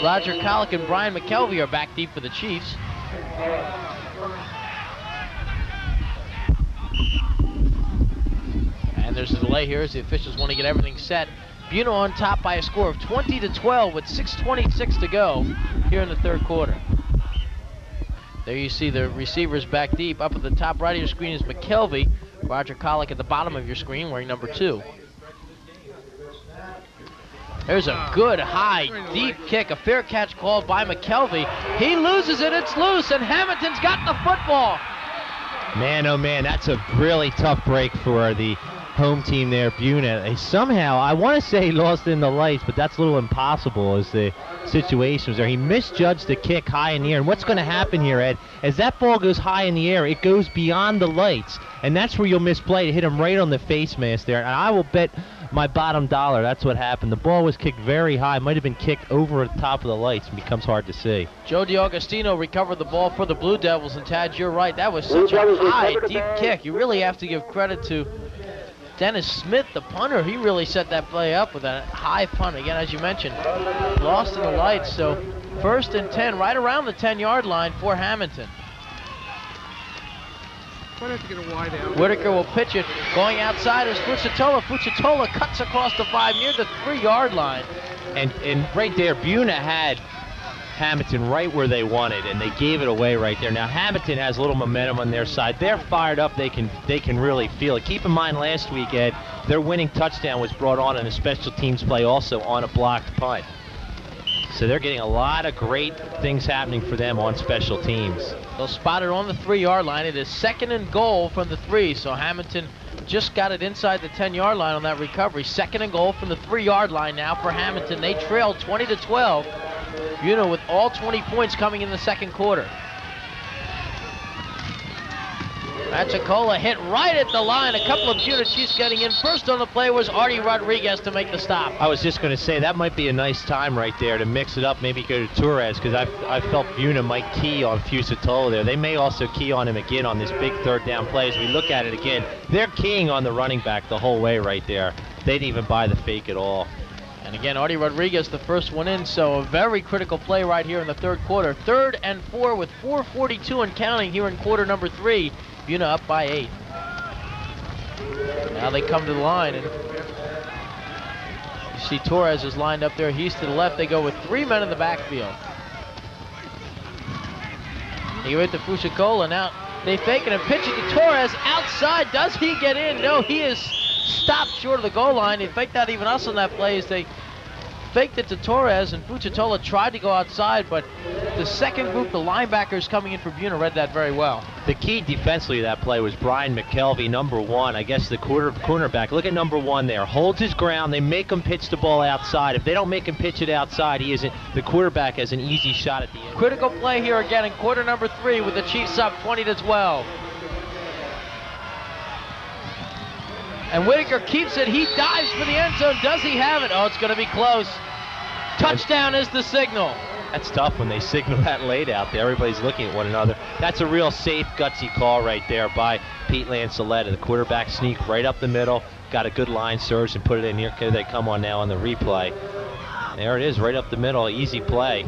Roger Colick and Brian McKelvey are back deep for the Chiefs. And there's a delay here as the officials want to get everything set. Buena on top by a score of 20-12 with 6:26 to go here in the third quarter. There you see the receivers back deep. Up at the top right of your screen is McKelvey. Roger Colick at the bottom of your screen wearing number 2. There's a good, high, deep kick. A fair catch called by McKelvey. He loses it. It's loose, and Hammonton's got the football. Man, oh man, that's a really tough break for the home team there, Buena. They somehow, I want to say lost in the lights, but that's a little impossible as the situation was there. He misjudged the kick high in the air. And what's going to happen here, Ed, as that ball goes high in the air, it goes beyond the lights. And that's where you'll misplay to hit him right on the face mask there. And I will bet my bottom dollar that's what happened. The ball was kicked very high. Might have been kicked over the top of the lights and becomes hard to see. Joe DiAugustino recovered the ball for the Blue Devils. And Tad, you're right. That was such a high, deep kick. You really have to give credit to Dennis Smith, the punter. He really set that play up with a high punt. Again, as you mentioned, lost in the lights. So 1st and 10, right around the 10-yard line for Hammonton. Might have to get a wide out. Whitaker will pitch it. Going outside is Fucitola. Fucitola cuts across the 5 near the 3-yard line. And right there, Buena had Hammonton right where they wanted, and they gave it away right there. Now Hammonton has a little momentum on their side. They're fired up. They can really feel it. Keep in mind last week, Ed, their winning touchdown was brought on in a special teams play also on a blocked punt. So they're getting a lot of great things happening for them on special teams. They'll spot it on the 3-yard line. It is 2nd and goal from the 3. So Hammonton just got it inside the 10-yard line on that recovery. 2nd and goal from the 3-yard line now for Hammonton. They trail 20-12. Buena with all 20 points coming in the second quarter. Machicola hit right at the line. A couple of Buena Chiefs getting in. First on the play was Artie Rodriguez to make the stop. I was just going to say that might be a nice time right there to mix it up, maybe go to Torres, because I felt Buena might key on Fucitola there. They may also key on him again on this big 3rd down play. As we look at it again, they're keying on the running back the whole way right there. They didn't even buy the fake at all. And again, Artie Rodriguez, the first one in, so a very critical play right here in the third quarter. 3rd and 4 with 4:42 and counting here in quarter number 3. Buena up by 8. Now they come to the line, and you see Torres is lined up there. He's to the left. They go with 3 men in the backfield. He went to Fucitola. Now they fake it and pitch it to Torres. Outside, does he get in? No, he is stopped short of the goal line. They faked out even us on that play as they faked it to Torres, and Fucitola tried to go outside, but the second group, the linebackers coming in for Buena, read that very well. The key defensively of that play was Brian McKelvey, number 1. I guess the cornerback. Look at number 1 there. Holds his ground. They make him pitch the ball outside. If they don't make him pitch it outside, the quarterback has an easy shot at the end. Critical play here again in quarter number 3 with the Chiefs up 20-12. And Whitaker keeps it. He dives for the end zone. Does he have it? Oh, it's going to be close. Touchdown is the signal. That's tough when they signal that late out there. Everybody's looking at one another. That's a real safe, gutsy call right there by Pete Lanceletta. The quarterback sneaked right up the middle, got a good line surge and put it in. Here they come on now on the replay. There it is, right up the middle. Easy play.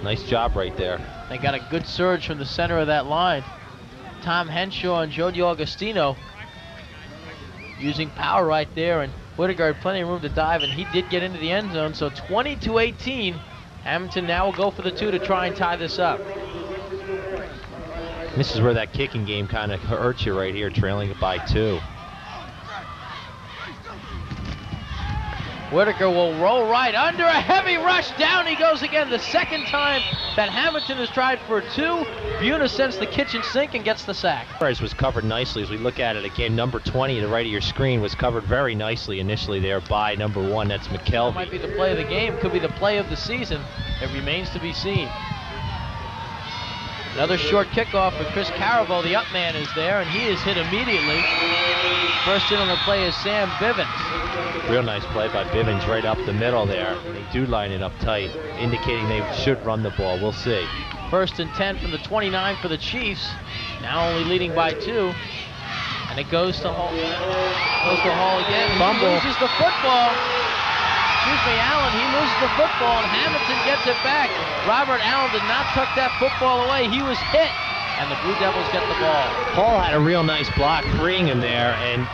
Nice job right there. They got a good surge from the center of that line. Tom Henshaw and Joe DiAugustino using power right there, and Whitaker had plenty of room to dive, and he did get into the end zone. So 20-18. Hammonton now will go for the 2 to try and tie this up. This is where that kicking game kind of hurts you right here, trailing it by 2. Whitaker will roll right under a heavy rush. Down he goes again. The second time that Hammonton has tried for 2. Buena sends the kitchen sink and gets the sack. Torres was covered nicely as we look at it again. Number 20 to the right of your screen was covered very nicely initially there by number 1. That's McKelvey. Might be the play of the game. Could be the play of the season. It remains to be seen. Another short kickoff for Chris Caravel. The up man is there, and he is hit immediately. First in on the play is Sam Bivens. Real nice play by Bivens right up the middle there. They do line it up tight, indicating they should run the ball. We'll see. 1st and 10 from the 29 for the Chiefs. Now only leading by 2. And And it goes to Hall. Goes to Hall again. Fumble. He loses the football. Excuse me, Allen. He loses the football, and Hammonton gets it back. Robert Allen did not tuck that football away. He was hit, and the Blue Devils get the ball. Hall had a real nice block freeing him there, and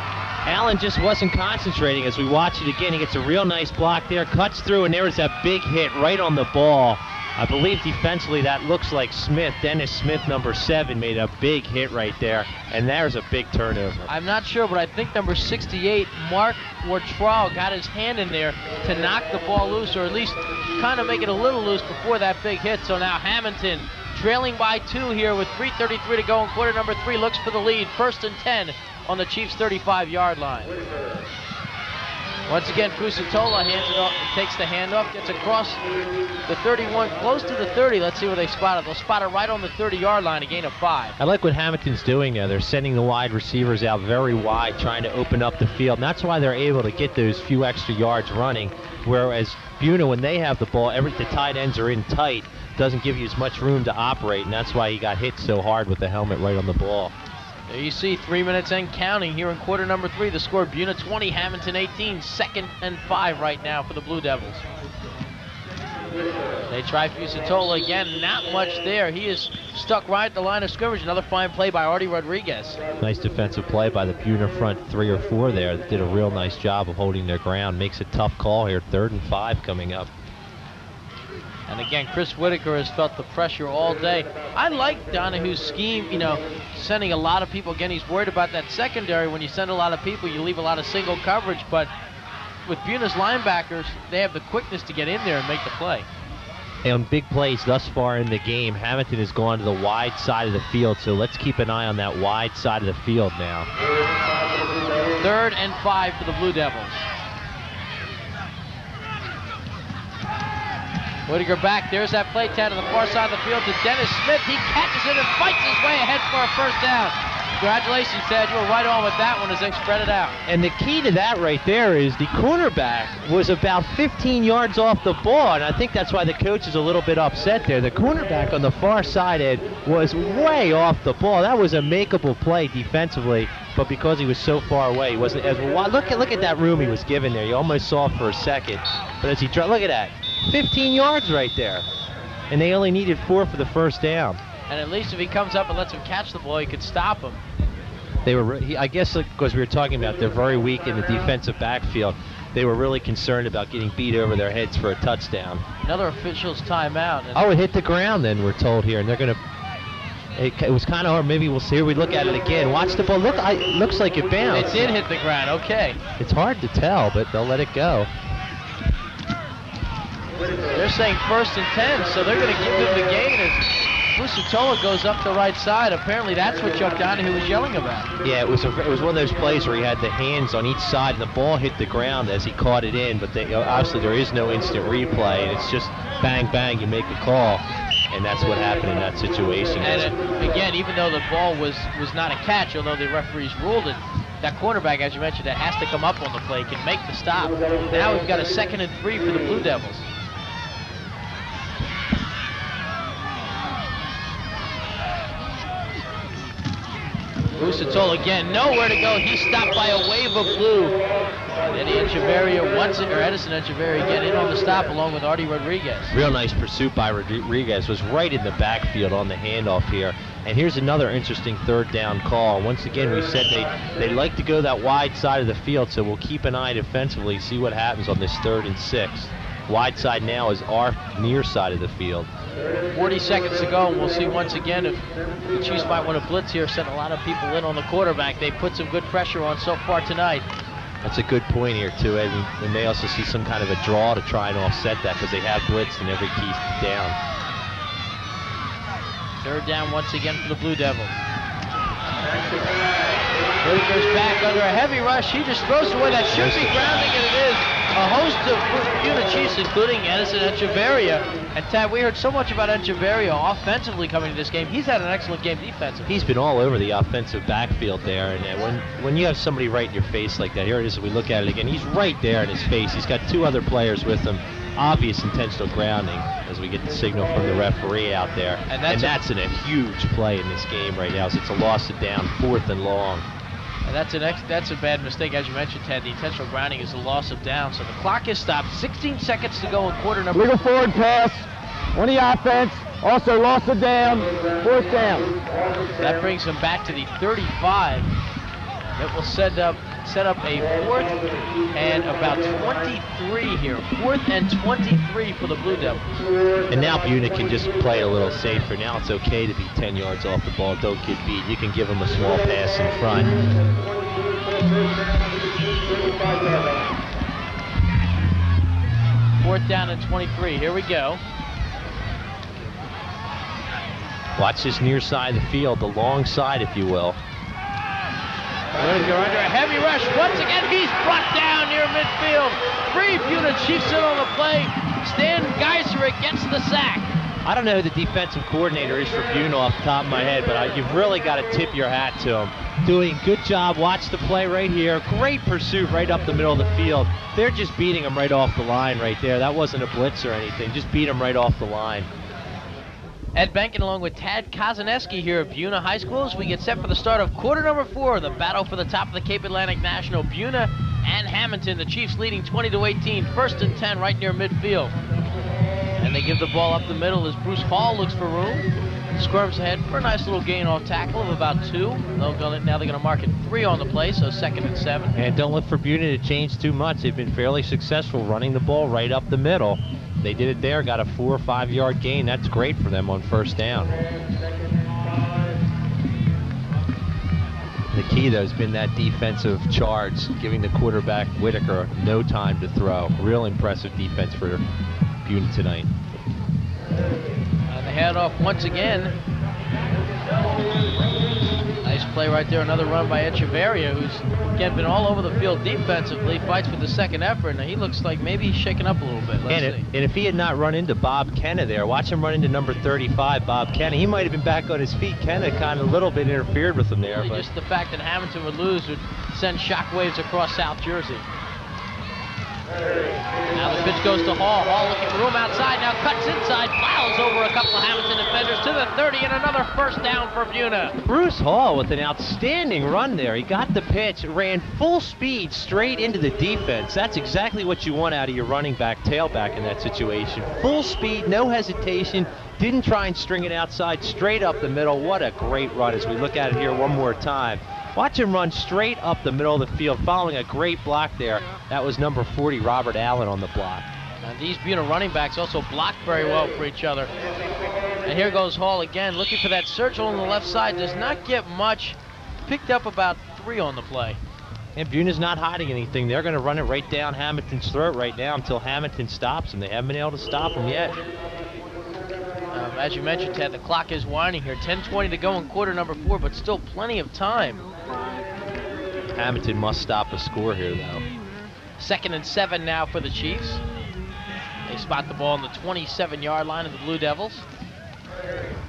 Allen just wasn't concentrating. As we watch it again, he gets a real nice block there, cuts through, and there was that big hit right on the ball. I believe defensively that looks like Smith. Dennis Smith, number 7, made a big hit right there, and there's a big turnover. I'm not sure, but I think number 68, Mark Wartrell, got his hand in there to knock the ball loose, or at least kind of make it a little loose before that big hit. So now Hammonton, trailing by 2 here with 3:33 to go in quarter number 3, looks for the lead. 1st and 10 on the Chiefs' 35-yard line. Once again, Fusatola hands it off, takes the handoff, gets across the 31, close to the 30. Let's see where they spot it. They'll spot it right on the 30-yard line, a gain of 5. I like what Hammonton's doing there. They're sending the wide receivers out very wide, trying to open up the field. And that's why they're able to get those few extra yards running. Whereas Buena, when they have the ball, the tight ends are in tight, doesn't give you as much room to operate, and that's why he got hit so hard with the helmet right on the ball. There you see 3 minutes and counting here in quarter number 3. The score, Buena 20, Hammonton 18. 2nd and 5 right now for the Blue Devils. They try Fusatola again. Not much there. He is stuck right at the line of scrimmage. Another fine play by Artie Rodriguez. Nice defensive play by the Buena front 3 or 4 there. They did a real nice job of holding their ground. Makes a tough call here. 3rd and 5 coming up. And again, Chris Whitaker has felt the pressure all day. I like Donahue's scheme, sending a lot of people. Again, he's worried about that secondary. When you send a lot of people, you leave a lot of single coverage. But with Buena's linebackers, they have the quickness to get in there and make the play. And on big plays thus far in the game, Hammonton has gone to the wide side of the field. So let's keep an eye on that wide side of the field now. 3rd and 5 for the Blue Devils. Whitaker back. There's that play to the far side of the field to Dennis Smith. He catches it and fights his way ahead for a 1st down. Congratulations, Ted. You were right on with that one as they spread it out. And the key to that right there is the cornerback was about 15 yards off the ball, and I think that's why the coach is a little bit upset there. The cornerback on the far side, Ed, was way off the ball. That was a makeable play defensively, but because he was so far away, he wasn't as wide. Look at that room he was given there. You almost saw it for a second, but as he tried, look at that, 15 yards right there, and they only needed 4 for the 1st down. And at least if he comes up and lets him catch the ball, he could stop him. They were, I guess, because we were talking about they're very weak in the defensive backfield. They were really concerned about getting beat over their heads for a touchdown. Another official's timeout. Oh, it hit the ground then, we're told here, and they're going to. It was kind of hard. Maybe we'll see. Here we look at it again. Watch the ball. Look, looks like it bounced. It did hit the ground. Okay. It's hard to tell, but they'll let it go. They're saying 1st and 10, so they're going to give them the gain as Fusatola goes up the right side. Apparently that's what Chuck Donahue was yelling about. Yeah, it was one of those plays where he had the hands on each side, and the ball hit the ground as he caught it in, but obviously there is no instant replay, and it's just bang, bang, you make a call, and that's what happened in that situation. And again, even though the ball was not a catch, although the referees ruled it, that cornerback, as you mentioned, that has to come up on the play, can make the stop. Now we've got a 2nd and 3 for the Blue Devils. Fusatola again, nowhere to go. He's stopped by a wave of blue. Edison Echeverria get in on the stop along with Artie Rodriguez. Real nice pursuit by Rodriguez. Was right in the backfield on the handoff here. And here's another interesting 3rd down call. Once again, we said they like to go that wide side of the field, so we'll keep an eye defensively, see what happens on this 3rd and 6. Wide side now is our near side of the field. 40 seconds to go, and we'll see once again if the Chiefs might want to blitz here, send a lot of people in on the quarterback. They put some good pressure on so far tonight. That's a good point here, too, Ed. We may also see some kind of a draw to try and offset that because they have blitzed in every key down. 3rd down once again for the Blue Devils. Whitaker's back under a heavy rush. He just throws away. That should be grounding, and it is. A host of Buena Chiefs, including Edison Echeverria. And Tad, we heard so much about Echeverria offensively coming to this game. He's had an excellent game defensively. He's been all over the offensive backfield there, and when you have somebody right in your face like that, here it is, we look at it again, he's right there in his face. He's got 2 other players with him. Obvious intentional grounding as we get the signal from the referee out there. And that's a huge play in this game right now, so it's a loss of down, 4th and long. That's a bad mistake, as you mentioned, Ted. The intentional grounding is the loss of down. So the clock is stopped. 16 seconds to go in quarter number. Legal forward pass on the offense. Also loss of down. Fourth down. That brings them back to the 35. It will set up a fourth and about 23 here. Fourth and 23 for the Blue Devils. And now Buena can just play a little safer. Now it's okay to be 10 yards off the ball. Don't get beat. You can give them a small pass in front. Fourth down and 23. Here we go. Watch this near side of the field, the long side, if you will. Whitaker under a heavy rush. Once again, he's brought down near midfield. Free Buena Chiefs in on the play. Stan Geiser gets the sack. I don't know who the defensive coordinator is for Buena off the top of my head, but you've really got to tip your hat to him. Doing a good job. Watch the play right here. Great pursuit right up the middle of the field. They're just beating him right off the line right there. That wasn't a blitz or anything. Just beat him right off the line. Ed Benkin along with Tad Kozaneski here at Buena High School as we get set for the start of quarter number 4, the battle for the top of the Cape Atlantic National. Buena and Hammonton, the Chiefs leading 20-18, first and 10 right near midfield. And they give the ball up the middle as Bruce Hall looks for room. Squirms ahead for a nice little gain off tackle of about 2. Now they're going to mark it 3 on the play, so 2nd and 7. And don't look for Buena to change too much. They've been fairly successful running the ball right up the middle. They did it there, got a 4 or 5 yard gain. That's great for them on first down. The key, though, has been that defensive charge, giving the quarterback, Whitaker, no time to throw. Real impressive defense for Buena tonight. They head off once again. Nice play right there. Another run by Echeverria, who's again been all over the field defensively. Fights for the second effort. Now he looks like maybe he's shaking up a little bit. And if he had not run into Bob Kenna there, watch him run into number 35, Bob Kenna. He might have been back on his feet. Kenna kind of a little bit interfered with him there. Really, but just the fact that Hammonton would lose would send shockwaves across South Jersey. Now the pitch goes to Hall. Hall looking for room outside. Now cuts inside. Plows over a couple of Hammonton defenders to the 30 and another first down for Buena. Bruce Hall with an outstanding run there. He got the pitch, ran full speed straight into the defense. That's exactly what you want out of your running back, tailback in that situation. Full speed, no hesitation. Didn't try and string it outside, straight up the middle. What a great run as we look at it here one more time. Watch him run straight up the middle of the field, following a great block there. That was number 40, Robert Allen, on the block. And these Buena running backs also block very well for each other. And here goes Hall again, looking for that search hole on the left side. Does not get much. Picked up about 3 on the play. And Buena's not hiding anything. They're going to run it right down Hammonton's throat right now until Hammonton stops him. They haven't been able to stop him yet. As you mentioned, Ted, the clock is winding here. 10:20 to go in quarter number 4, but still plenty of time. Hammonton must stop a score here, though. 2nd and 7 now for the Chiefs. They spot the ball on the 27-yard line of the Blue Devils.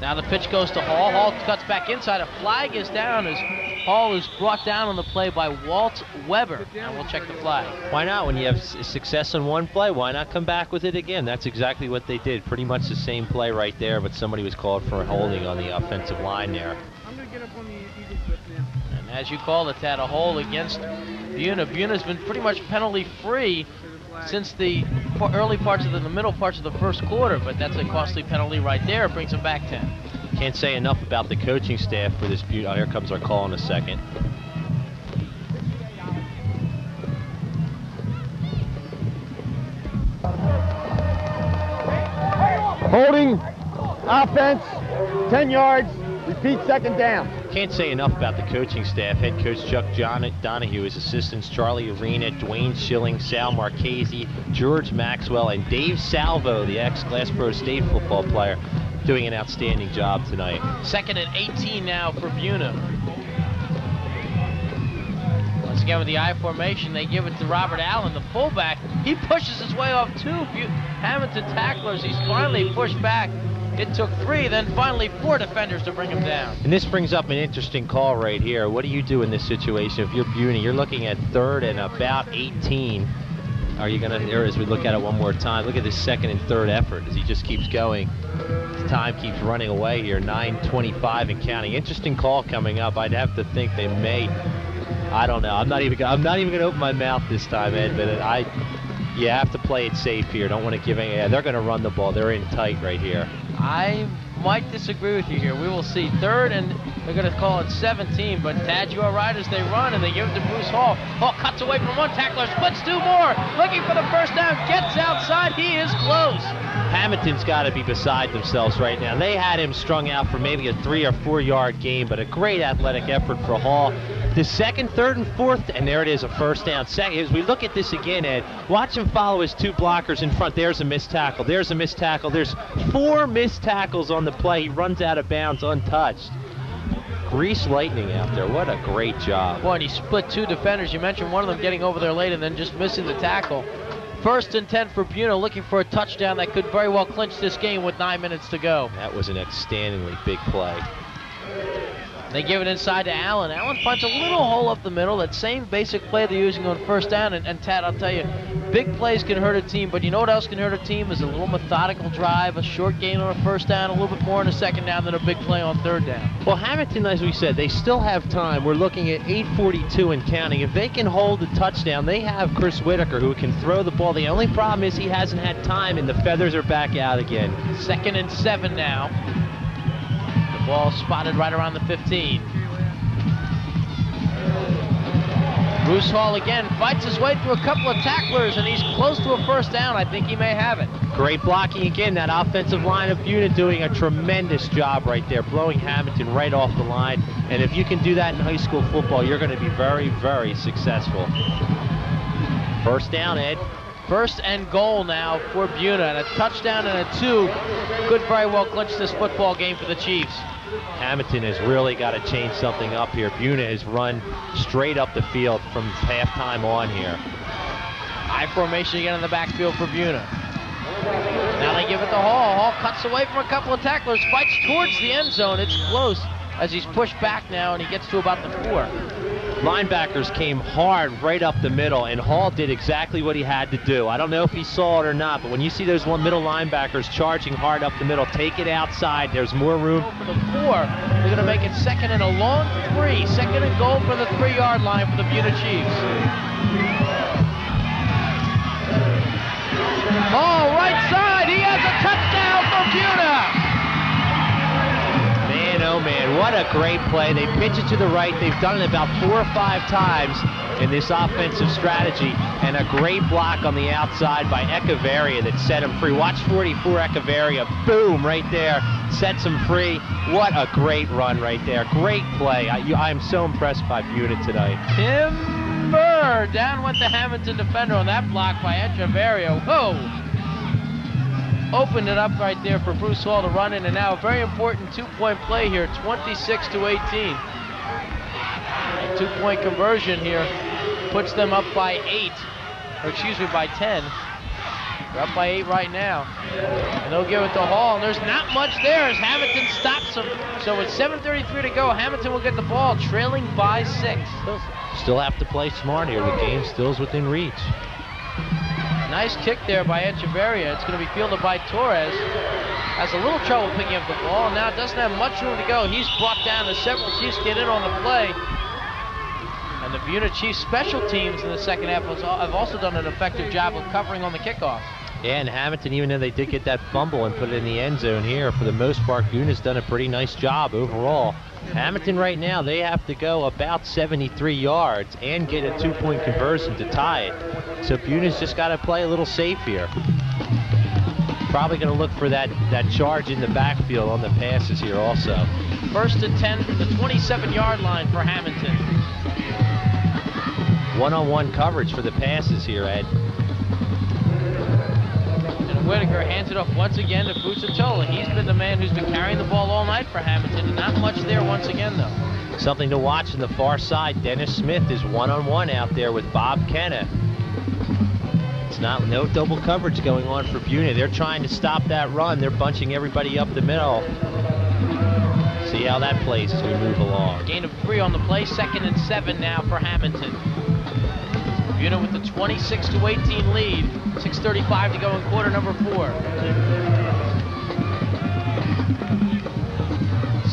Now the pitch goes to Hall. Hall cuts back inside. A flag is down as Hall is brought down on the play by Walt Weber. And we'll check the flag. Why not? When you have success on one play, why not come back with it again? That's exactly what they did. Pretty much the same play right there, but somebody was called for a holding on the offensive line there. I'm going to get up on the Eagle clip now. And as you call it, Tad, a hold against Buena. Buena's been pretty much penalty-free since the middle parts of the first quarter, but that's a costly penalty right there. It brings them back 10. Can't say enough about the coaching staff for this Buena. Oh, here comes our call in a second. Holding, offense, 10 yards, repeat second down. Can't say enough about the coaching staff. Head coach Chuck Donahue, his assistants Charlie Arena, Dwayne Schilling, Sal Marchese, George Maxwell, and Dave Salvo, the ex-Glassboro State football player, doing an outstanding job tonight. 2nd and 18 now for Buena. Once again with the I formation, they give it to Robert Allen, the fullback. He pushes his way off 2 Hammonton tacklers. He's finally pushed back. It took 3, then finally 4 defenders to bring him down. And this brings up an interesting call right here. What do you do in this situation? If you're Buena, you're looking at 3rd and about 18. Are you going to, or as we look at it one more time, look at this 2nd and 3rd effort as he just keeps going. The time keeps running away here, 9:25 and counting. Interesting call coming up. I'd have to think they may I don't know. I'm not even gonna open my mouth this time, Ed. But you have to play it safe here. Don't want to give any. Yeah, they're gonna run the ball. They're in tight right here. I might disagree with you here. We will see. Third, and they're going to call it 17, but Tad, you are right as they run, and they give it to Bruce Hall. Hall cuts away from one tackler, splits two more, looking for the first down, gets outside, he is close. Hammonton's got to be beside themselves right now. They had him strung out for maybe a 3 or 4 yard gain, but a great athletic effort for Hall. The second, third, and fourth, and there it is, a first down. Second, as we look at this again, Ed, watch him follow his 2 blockers in front. There's a missed tackle. There's a missed tackle. There's 4 missed tackles on the play. He runs out of bounds untouched. Grease lightning out there. What a great job. Boy, and he split 2 defenders. You mentioned one of them getting over there late and then just missing the tackle. First and 10 for Buena, looking for a touchdown that could very well clinch this game with 9 minutes to go. That was an outstandingly big play. They give it inside to Allen. Allen finds a little hole up the middle. That same basic play they're using on first down. And Tad, I'll tell you, big plays can hurt a team, but you know what else can hurt a team is a little methodical drive, a short gain on a first down, a little bit more on a second down than a big play on third down. Well, Hammonton, as we said, they still have time. We're looking at 8:42 and counting. If they can hold a touchdown, they have Chris Whitaker who can throw the ball. The only problem is he hasn't had time, and the feathers are back out again. 2nd and 7 now. The ball spotted right around the 15. Bruce Hall again fights his way through a couple of tacklers, and he's close to a first down. I think he may have it. Great blocking again. That offensive line of Buena doing a tremendous job right there, blowing Hammonton right off the line. And if you can do that in high school football, you're going to be very, very successful. First down, Ed. First and goal now for Buena, and a touchdown and a 2 could very well clinch this football game for the Chiefs. Hammonton has really got to change something up here. Buena has run straight up the field from halftime on here. High formation again in the backfield for Buena. Now they give it to Hall. Hall cuts away from a couple of tacklers, fights towards the end zone. It's close as he's pushed back now, and he gets to about the 4. Linebackers came hard right up the middle, and Hall did exactly what he had to do. I don't know if he saw it or not, but when you see those middle linebackers charging hard up the middle, take it outside. There's more room. For the 4, they're going to make it 2nd and a long 3. 2nd and goal for the 3-yard line for the Buena Chiefs. Hall, right side. He has a touchdown for Buena. Man, oh man, what a great play. They pitch it to the right. They've done it about 4 or 5 times in this offensive strategy, and a great block on the outside by Echeverria that set him free. Watch 44 Echeverria, boom, right there, sets him free. What a great run right there. Great play. I am so impressed by Buena tonight. Timber! Down went the Hammonton defender on that block by Echeverria. Whoa! Opened it up right there for Bruce Hall to run in, and now a very important 2-point play here, 26-18. A 2-point conversion here puts them up by 8, or excuse me, by 10. They're up by 8 right now. And they'll give it to Hall, and there's not much there as Hammonton stops them. So with 7:33 to go, Hammonton will get the ball, trailing by 6. Still have to play smart here. The game still is within reach. Nice kick there by Echeverria. It's going to be fielded by Torres. Has a little trouble picking up the ball. Now doesn't have much room to go. He's brought down as several Chiefs get in on the play. And the Buena Chiefs special teams in the second half have also done an effective job of covering on the kickoff. Yeah, and Hammonton, even though they did get that fumble and put it in the end zone here, for the most part, Buena's done a pretty nice job overall. Hammonton right now, they have to go about 73 yards and get a 2-point conversion to tie it. So Buena's just got to play a little safe here. Probably going to look for that charge in the backfield on the passes here also. 1st and 10 from the 27-yard line for Hammonton. One-on-one coverage for the passes here, Ed. Whitaker hands it off once again to Busatola. He's been the man who's been carrying the ball all night for Hammonton, and not much there once again, though. Something to watch on the far side. Dennis Smith is one-on-one out there with Bob Kenna. It's no double coverage going on for Buena. They're trying to stop that run. They're bunching everybody up the middle. See how that plays as we move along. Gain of 3 on the play. 2nd and 7 now for Hammonton. Buena with the 26-18 lead. 6:35 to go in quarter number 4.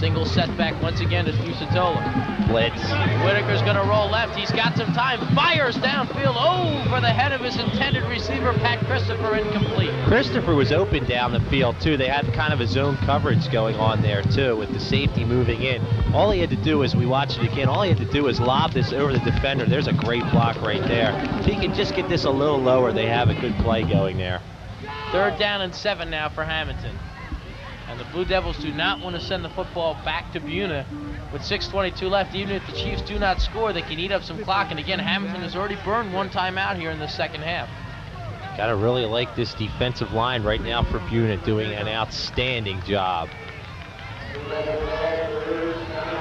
Single setback once again to Fusatola. Blitz. Whitaker's going to roll left. He's got some time. Fires downfield over the head of his intended receiver, Pat Christopher, incomplete. Christopher was open down the field, too. They had kind of a zone coverage going on there, too, with the safety moving in. All he had to do, as we watch it again, all he had to do was lob this over the defender. There's a great block right there. If he can just get this a little lower, they have a good play going there. 3rd down and 7 now for Hammonton. And the Blue Devils do not want to send the football back to Buena with 6:22 left. Even if the Chiefs do not score, they can eat up some clock. And again, Hammonton has already burned 1 timeout here in the second half. Gotta really like this defensive line right now for Buena, doing an outstanding job.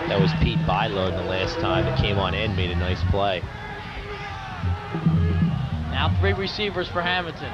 That was Pete Bilo the last time that came on and made a nice play. Now 3 receivers for Hammonton.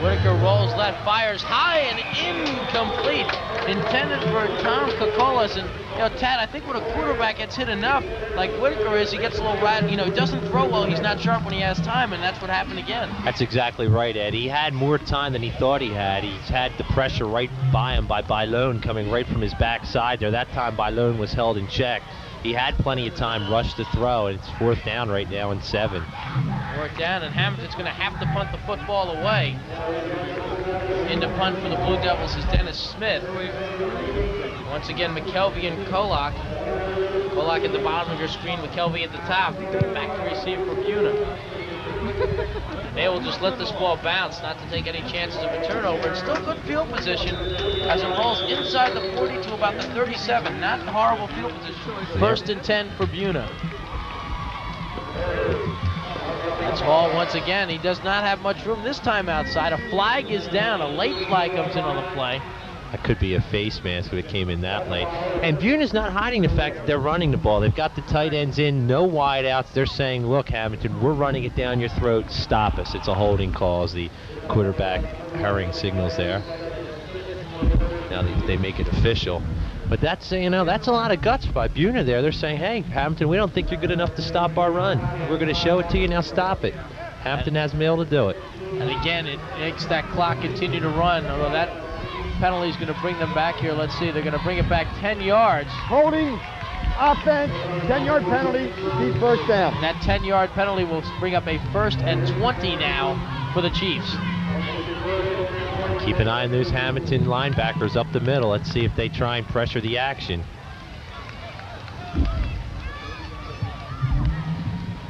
Whitaker rolls left, fires high and incomplete. Intended for Tom Kokolas. And, you know, Tad, I think when a quarterback gets hit enough, like Whitaker is, he gets a little rat. You know, he doesn't throw well. He's not sharp when he has time, and that's what happened again. That's exactly right, Ed. He had more time than he thought he had. He's had the pressure right by him by Bilone coming right from his backside there. That time Bilone was held in check. He had plenty of time, rushed to throw, and it's 4th down right now and 7. 4th down, and Hammonton's going to have to punt the football away. In the punt for the Blue Devils is Dennis Smith. Once again, McKelvey and Kolak. Kolak at the bottom of your screen, McKelvey at the top. Back to receive for Buena. They will just let this ball bounce, not to take any chances of a turnover. It's still good field position as it rolls inside the 40 to about the 37. Not horrible field position. 1st and 10 for Buena. That's Hall once again. He does not have much room this time outside. A flag is down. A late flag comes in on the play. That could be a face mask if it came in that late. And Buena's not hiding the fact that they're running the ball. They've got the tight ends in, no wideouts. They're saying, look, Hammonton, we're running it down your throat. Stop us. It's a holding call as the quarterback hurrying signals there. Now they make it official. But that's, you know, that's a lot of guts by Buena there. They're saying, hey, Hammonton, we don't think you're good enough to stop our run. We're going to show it to you, now stop it. Hammonton hasn't been able to do it. And again, it makes that clock continue to run, although that penalty is going to bring them back here. Let's see, they're going to bring it back 10 yards. Holding, offense, 10-yard penalty, be 1st down. And that 10-yard penalty will bring up a 1st and 20 now for the Chiefs. Keep an eye on those Hammonton linebackers up the middle. Let's see if they try and pressure the action.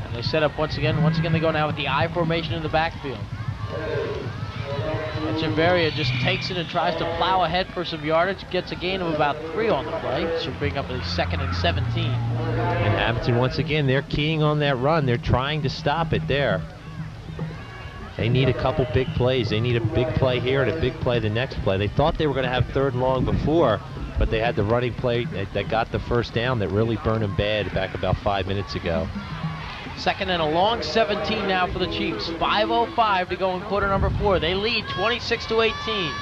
And they set up once again. Once again, they go now with the I formation in the backfield. And Chavarria just takes it and tries to plow ahead for some yardage. Gets a gain of about 3 on the play. Should bring up a 2nd and 17. And Hammonton, once again, they're keying on that run. They're trying to stop it there. They need a couple big plays. They need a big play here and a big play the next play. They thought they were going to have 3rd and long before, but they had the running play that got the 1st down that really burned them bad back about 5 minutes ago. 2nd and a long 17 now for the Chiefs. 5:05 to go in quarter number 4. They lead 26-18.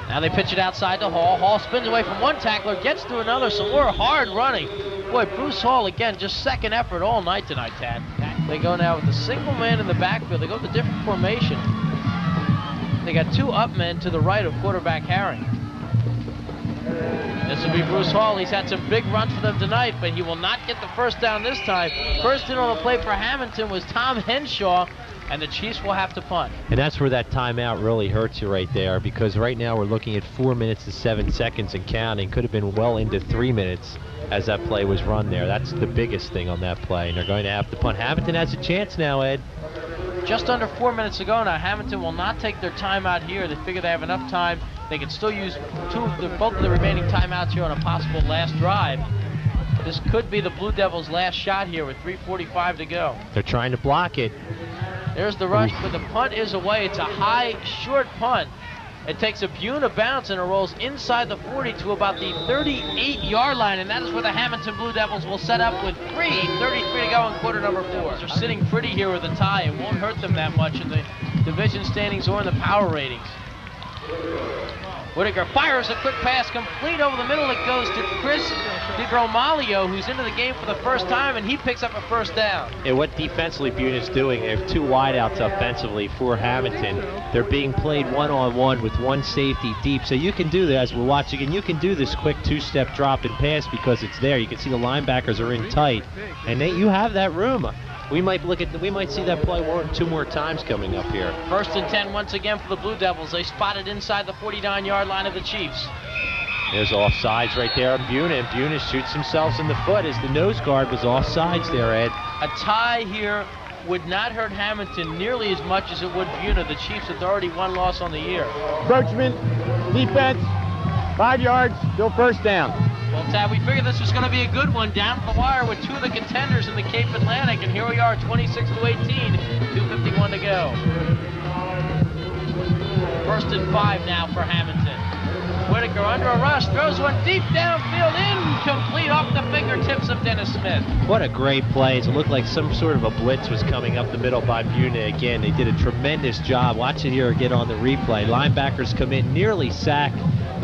Now they pitch it outside to Hall. Hall spins away from one tackler, gets to another, some more hard running. Boy, Bruce Hall, again, just 2nd effort all night tonight, Tad. They go now with a single man in the backfield. They go with a different formation. They got 2 up men to the right of quarterback Herring. This will be Bruce Hall. He's had some big runs for them tonight, but he will not get the 1st down this time. 1st in on the play for Hammonton was Tom Henshaw, and the Chiefs will have to punt. And that's where that timeout really hurts you right there, because right now we're looking at 4 minutes and 7 seconds and counting. Could have been well into 3 minutes as that play was run there. That's the biggest thing on that play, and they're going to have to punt. Hammonton has a chance now, Ed. Just under 4 minutes to go now. Hammonton will not take their timeout here. They figure they have enough time. They can still use both of the remaining timeouts here on a possible last drive. This could be the Blue Devils' last shot here with 3:45 to go. They're trying to block it. There's the rush, but the punt is away. It's a high, short punt. It takes a Buena bounce and it rolls inside the 40 to about the 38-yard line, and that is where the Hammonton Blue Devils will set up with 3:33 to go in quarter number 4. They're sitting pretty here with a tie. It won't hurt them that much in the division standings or in the power ratings. Whitaker fires a quick pass complete over the middle. It goes to Chris DiGromalio, who's into the game for the first time, and he picks up a first down. And what defensively Buena's doing, they have two wideouts offensively for Hammonton. They're being played one-on-one with one safety deep. So you can do that, as we're watching, and you can do this quick two-step drop and pass because it's there. You can see the linebackers are in tight, and you have that room. We might see that play 1 or 2 more times coming up here. 1st and 10 once again for the Blue Devils. They spotted inside the 49-yard line of the Chiefs. There's offsides right there on Buena, and Buena shoots themselves in the foot as the nose guard was offsides there, Ed. A tie here would not hurt Hammonton nearly as much as it would Buena. The Chiefs have already 1 loss on the year. Approachment, defense, 5 yards, still first down. Well, Tad, we figured this was going to be a good one down the wire with 2 of the contenders in the Cape Atlantic, and here we are, 26-18, 2:51 to go. 1st and 5 now for Hammonton. Whitaker under a rush, throws one deep downfield, incomplete off the fingertips of Dennis Smith. What a great play. It looked like some sort of a blitz was coming up the middle by Buena again. They did a tremendous job. Watch it here again on the replay. Linebackers come in, nearly sack.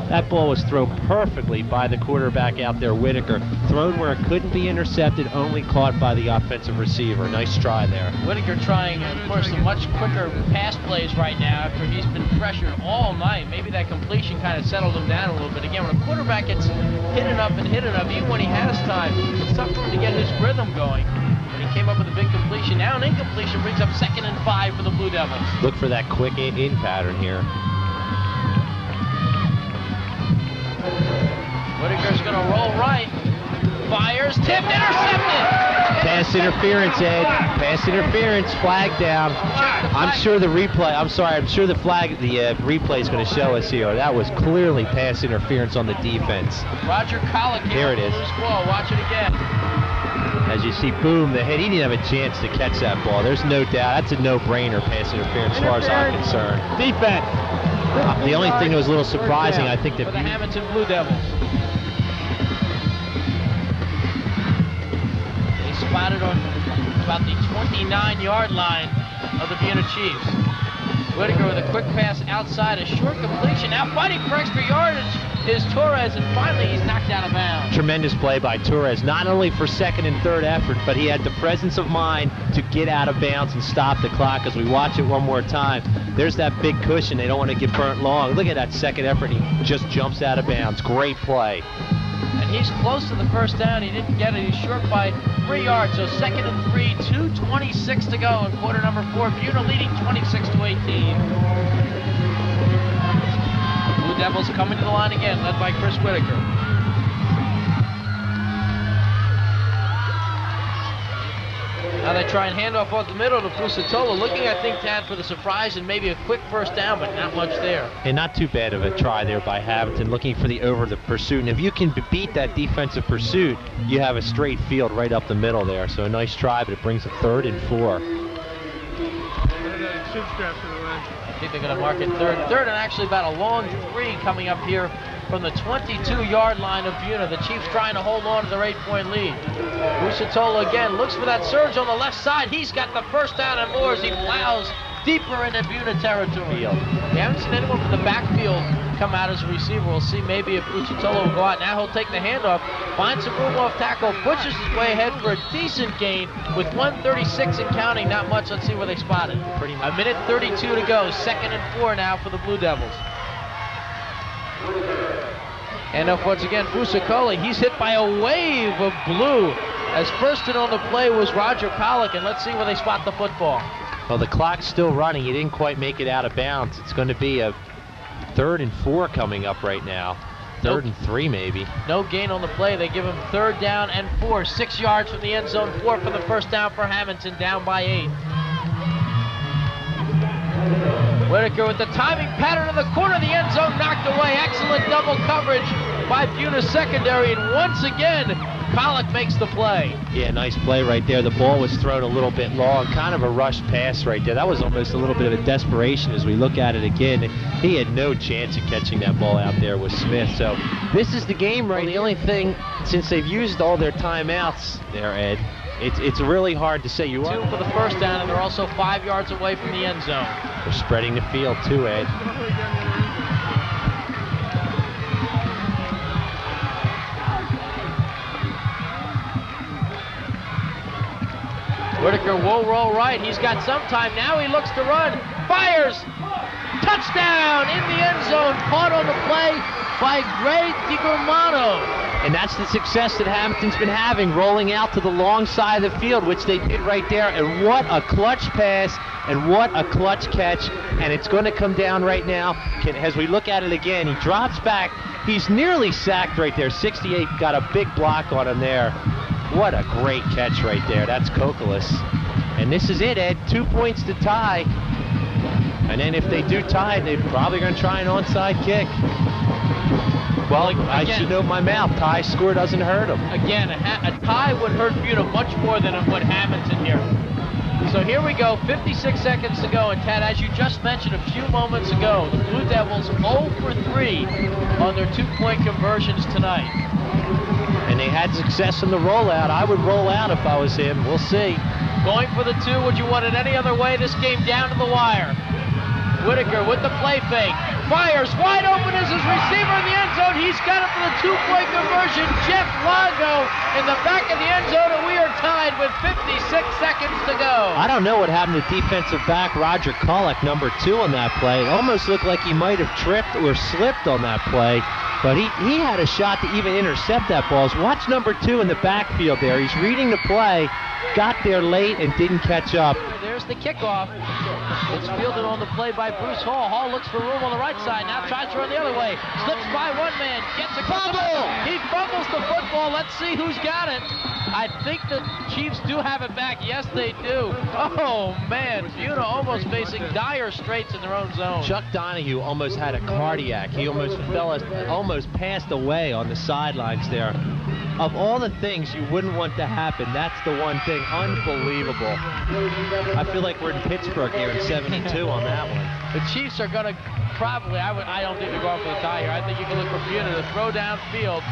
That ball was thrown perfectly by the quarterback out there, Whitaker. Thrown where it couldn't be intercepted, only caught by the offensive receiver. Nice try there. Whitaker trying, of course, some much quicker pass plays right now after he's been pressured all night. Maybe that completion kind of settled him down a little bit. Again, when a quarterback gets hit enough, even when he has time, it's tough for him to get his rhythm going. But he came up with a big completion. Now an incompletion brings up 2nd and 5 for the Blue Devils. Look for that quick in pattern here. Whitaker's going to roll right. Fires, tipped, intercepted! Pass interference, Ed. Pass interference, flag down. I'm sure the replay is going to show us here. That was clearly pass interference on the defense. Roger Collick here it is. Loose ball. Watch it again. As you see, boom, the hit. He didn't have a chance to catch that ball. There's no doubt. That's a no-brainer pass interference as far as I'm concerned. Defense. The only thing that was a little surprising, I think, that for the Hammonton Blue Devils. They spotted on about the 29-yard line of the Buena Chiefs. Whitaker with a quick pass outside, a short completion. Now fighting for extra yardage is Torres, and finally he's knocked out of bounds. Tremendous play by Torres, not only for 2nd and 3rd effort, but he had the presence of mind to get out of bounds and stop the clock. As we watch it one more time, there's that big cushion. They don't want to get burnt long. Look at that 2nd effort. He just jumps out of bounds. Great play. And he's close to the first down. He didn't get it. He's short by 3 yards. So 2nd and 3, 2:26 to go in quarter number 4. Buena leading 26-18. Blue Devils coming to the line again, led by Chris Whitaker. Now they try and hand off the middle to Fusatola, looking, I think, Tad, for the surprise and maybe a quick first down, but not much there. And not too bad of a try there by Hammonton, looking for the pursuit. And if you can beat that defensive pursuit, you have a straight field right up the middle there. So a nice try, but it brings a 3rd and 4. I think they're going to mark it 3rd. 3rd and actually about a long 3 coming up here from the 22-yard line of Buena. The Chiefs trying to hold on to their 8-point lead. Fusatola again looks for that surge on the left side. He's got the first down and more as he plows deeper into Buena territory. We haven't seen anyone from the backfield come out as a receiver. We'll see maybe if Fusatola will go out. Now he'll take the handoff, finds some room off tackle, pushes his way ahead for a decent gain with 1:36 and counting. Not much. Let's see where they spot it. A minute 32 to go. 2nd and 4 now for the Blue Devils. And up once again, Fusatola, he's hit by a wave of blue as first in on the play was Roger Pollock, and let's see where they spot the football. Well, the clock's still running. He didn't quite make it out of bounds. It's going to be a 3rd and 4 coming up right now. 3rd and 3 maybe. No gain on the play. They give him 3rd down and 4. 6 yards from the end zone. 4 for the first down for Hammonton, down by 8. Whitaker with the timing pattern in the corner of the end zone, knocked away. Excellent double coverage by Buena secondary, and once again, Pollock makes the play. Yeah, nice play right there. The ball was thrown a little bit long, kind of a rush pass right there. That was almost a little bit of a desperation as we look at it again. He had no chance of catching that ball out there with Smith. So this is the game, right? The only thing, since they've used all their timeouts there, Ed, it's really hard to say. 2 for the first down, and they're also 5 yards away from the end zone. They're spreading the field too, Ed. Whitaker will roll right. He's got some time. Now he looks to run. Fires. Touchdown in the end zone. Caught on the play by Gray DiGermano. And that's the success that Hammonton's been having, rolling out to the long side of the field, which they did right there. And what a clutch pass and what a clutch catch. And it's going to come down right now. As we look at it again, he drops back. He's nearly sacked right there. 68 got a big block on him there. What a great catch right there. That's Kokolas. And this is it, Ed. 2 points to tie. And then if they do tie, they're probably going to try an onside kick. Well, I should know my mouth. Tie score doesn't hurt them. Again, a tie would hurt Buena much more than it would Hammonton here. So here we go, 56 seconds to go. And Tad, as you just mentioned a few moments ago, the Blue Devils 0 for 3 on their 2-point conversions tonight. And they had success in the rollout. I would roll out if I was him. We'll see. Going for the 2. Would you want it any other way? This game down to the wire. Whitaker with the play fake. Fires. Wide open is his receiver in the end zone. He's got it for the 2-point conversion. Jeff Longo in the back of the end zone, and we are tied with 56 seconds to go. I don't know what happened to defensive back Roger Kulick, number 2 on that play. It almost looked like he might have tripped or slipped on that play. But he had a shot to even intercept that ball. Watch number 2 in the backfield there. He's reading the play, got there late, and didn't catch up. There's the kickoff. It's fielded on the play by Bruce Hall. Hall looks for room on the right side. Now tries to run the other way. Slips by one man. Gets a fumble. He fumbles the football. Let's see who's got it. I think the Chiefs do have it back. Yes, they do. Oh, man. Buena almost facing dire straits in their own zone. Chuck Donahue almost had a cardiac. He almost passed away on the sidelines there. Of all the things you wouldn't want to happen, that's the one thing. Unbelievable. I feel like we're in Pittsburgh here in 72 on that one. The Chiefs are going to probably, I don't think they're going for the tie here. I think you can look for Buena to throw downfield.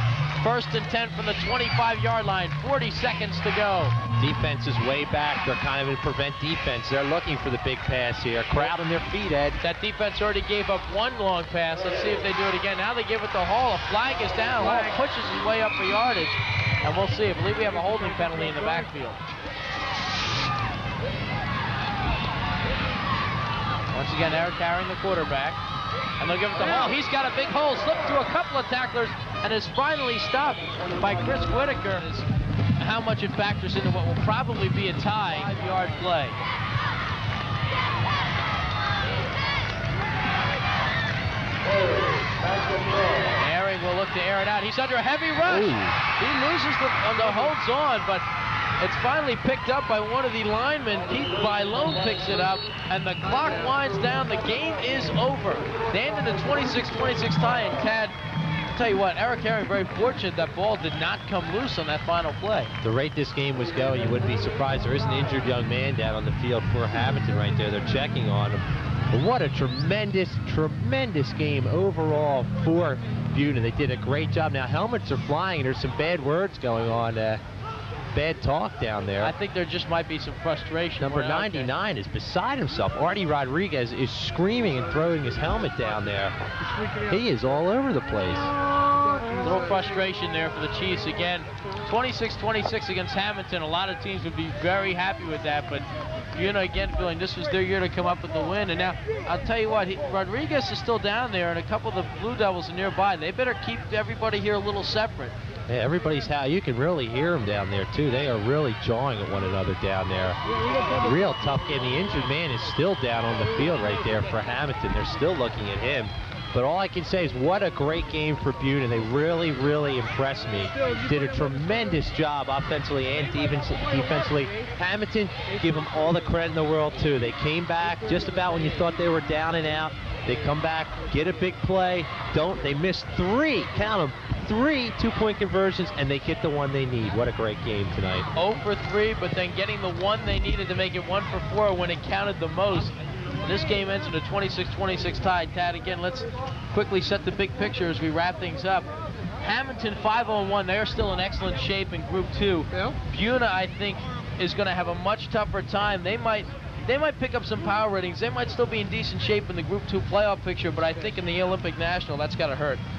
1st and 10 from the 25-yard line. 40 seconds to go. Defense is way back. They're kind of in prevent defense. They're looking for the big pass here. Crowd on their feet, Ed. That defense already gave up one long pass. Let's see if they do it again. Now they give it to Hall. A flag is down. Hall pushes his way up for yardage. And we'll see. I believe we have a holding penalty in the backfield. Once again, Eric carrying the quarterback. And they'll give it to Hall. He's got a big hole. Slipped through a couple of tacklers and is finally stopped by Chris Whitaker. How much it factors into what will probably be a tie 5-yard play. Herring will look to air it out. He's under a heavy rush. Ooh. He loses the holds on, but it's finally picked up by one of the linemen. Keith Bailon picks it up, and the clock winds down. The game is over. They ended a 26-26 tie, and Tad, I'll tell you what, Eric Herring very fortunate that ball did not come loose on that final play. The rate this game was going, you wouldn't be surprised. There is an injured young man down on the field for Hammonton right there. They're checking on him. But what a tremendous, tremendous game overall for Buena. They did a great job. Now, helmets are flying, and there's some bad words going on. Bad talk down there. I think there just might be some frustration. Number 99 is beside himself. Artie Rodriguez is screaming and throwing his helmet down there. He is all over the place. A little frustration there for the Chiefs. Again, 26-26 against Hammonton. A lot of teams would be very happy with that, but Buena again feeling this was their year to come up with the win. And now, I'll tell you what, Rodriguez is still down there, and a couple of the Blue Devils are nearby. They better keep everybody here a little separate. Yeah, everybody's you can really hear them down there too. They are really jawing at one another down there. Real tough game. The injured man is still down on the field right there for Hammonton. They're still looking at him. But all I can say is what a great game for Buena. They really, really impressed me. Did a tremendous job offensively and defensively. Hammonton, give them all the credit in the world too. They came back just about when you thought they were down and out. They come back, get a big play. They missed 3, count them, 3 2-point conversions, and they get the one they need. What a great game tonight. 0 for 3, but then getting the one they needed to make it 1 for 4 when it counted the most. This game ends in a 26-26 tie. Tad, again, let's quickly set the big picture as we wrap things up. Hammonton 5-1. They're still in excellent shape in Group 2. Yeah. Buena, I think, is going to have a much tougher time. They might pick up some power ratings. They might still be in decent shape in the Group 2 playoff picture, but I think in the Olympic National, that's got to hurt.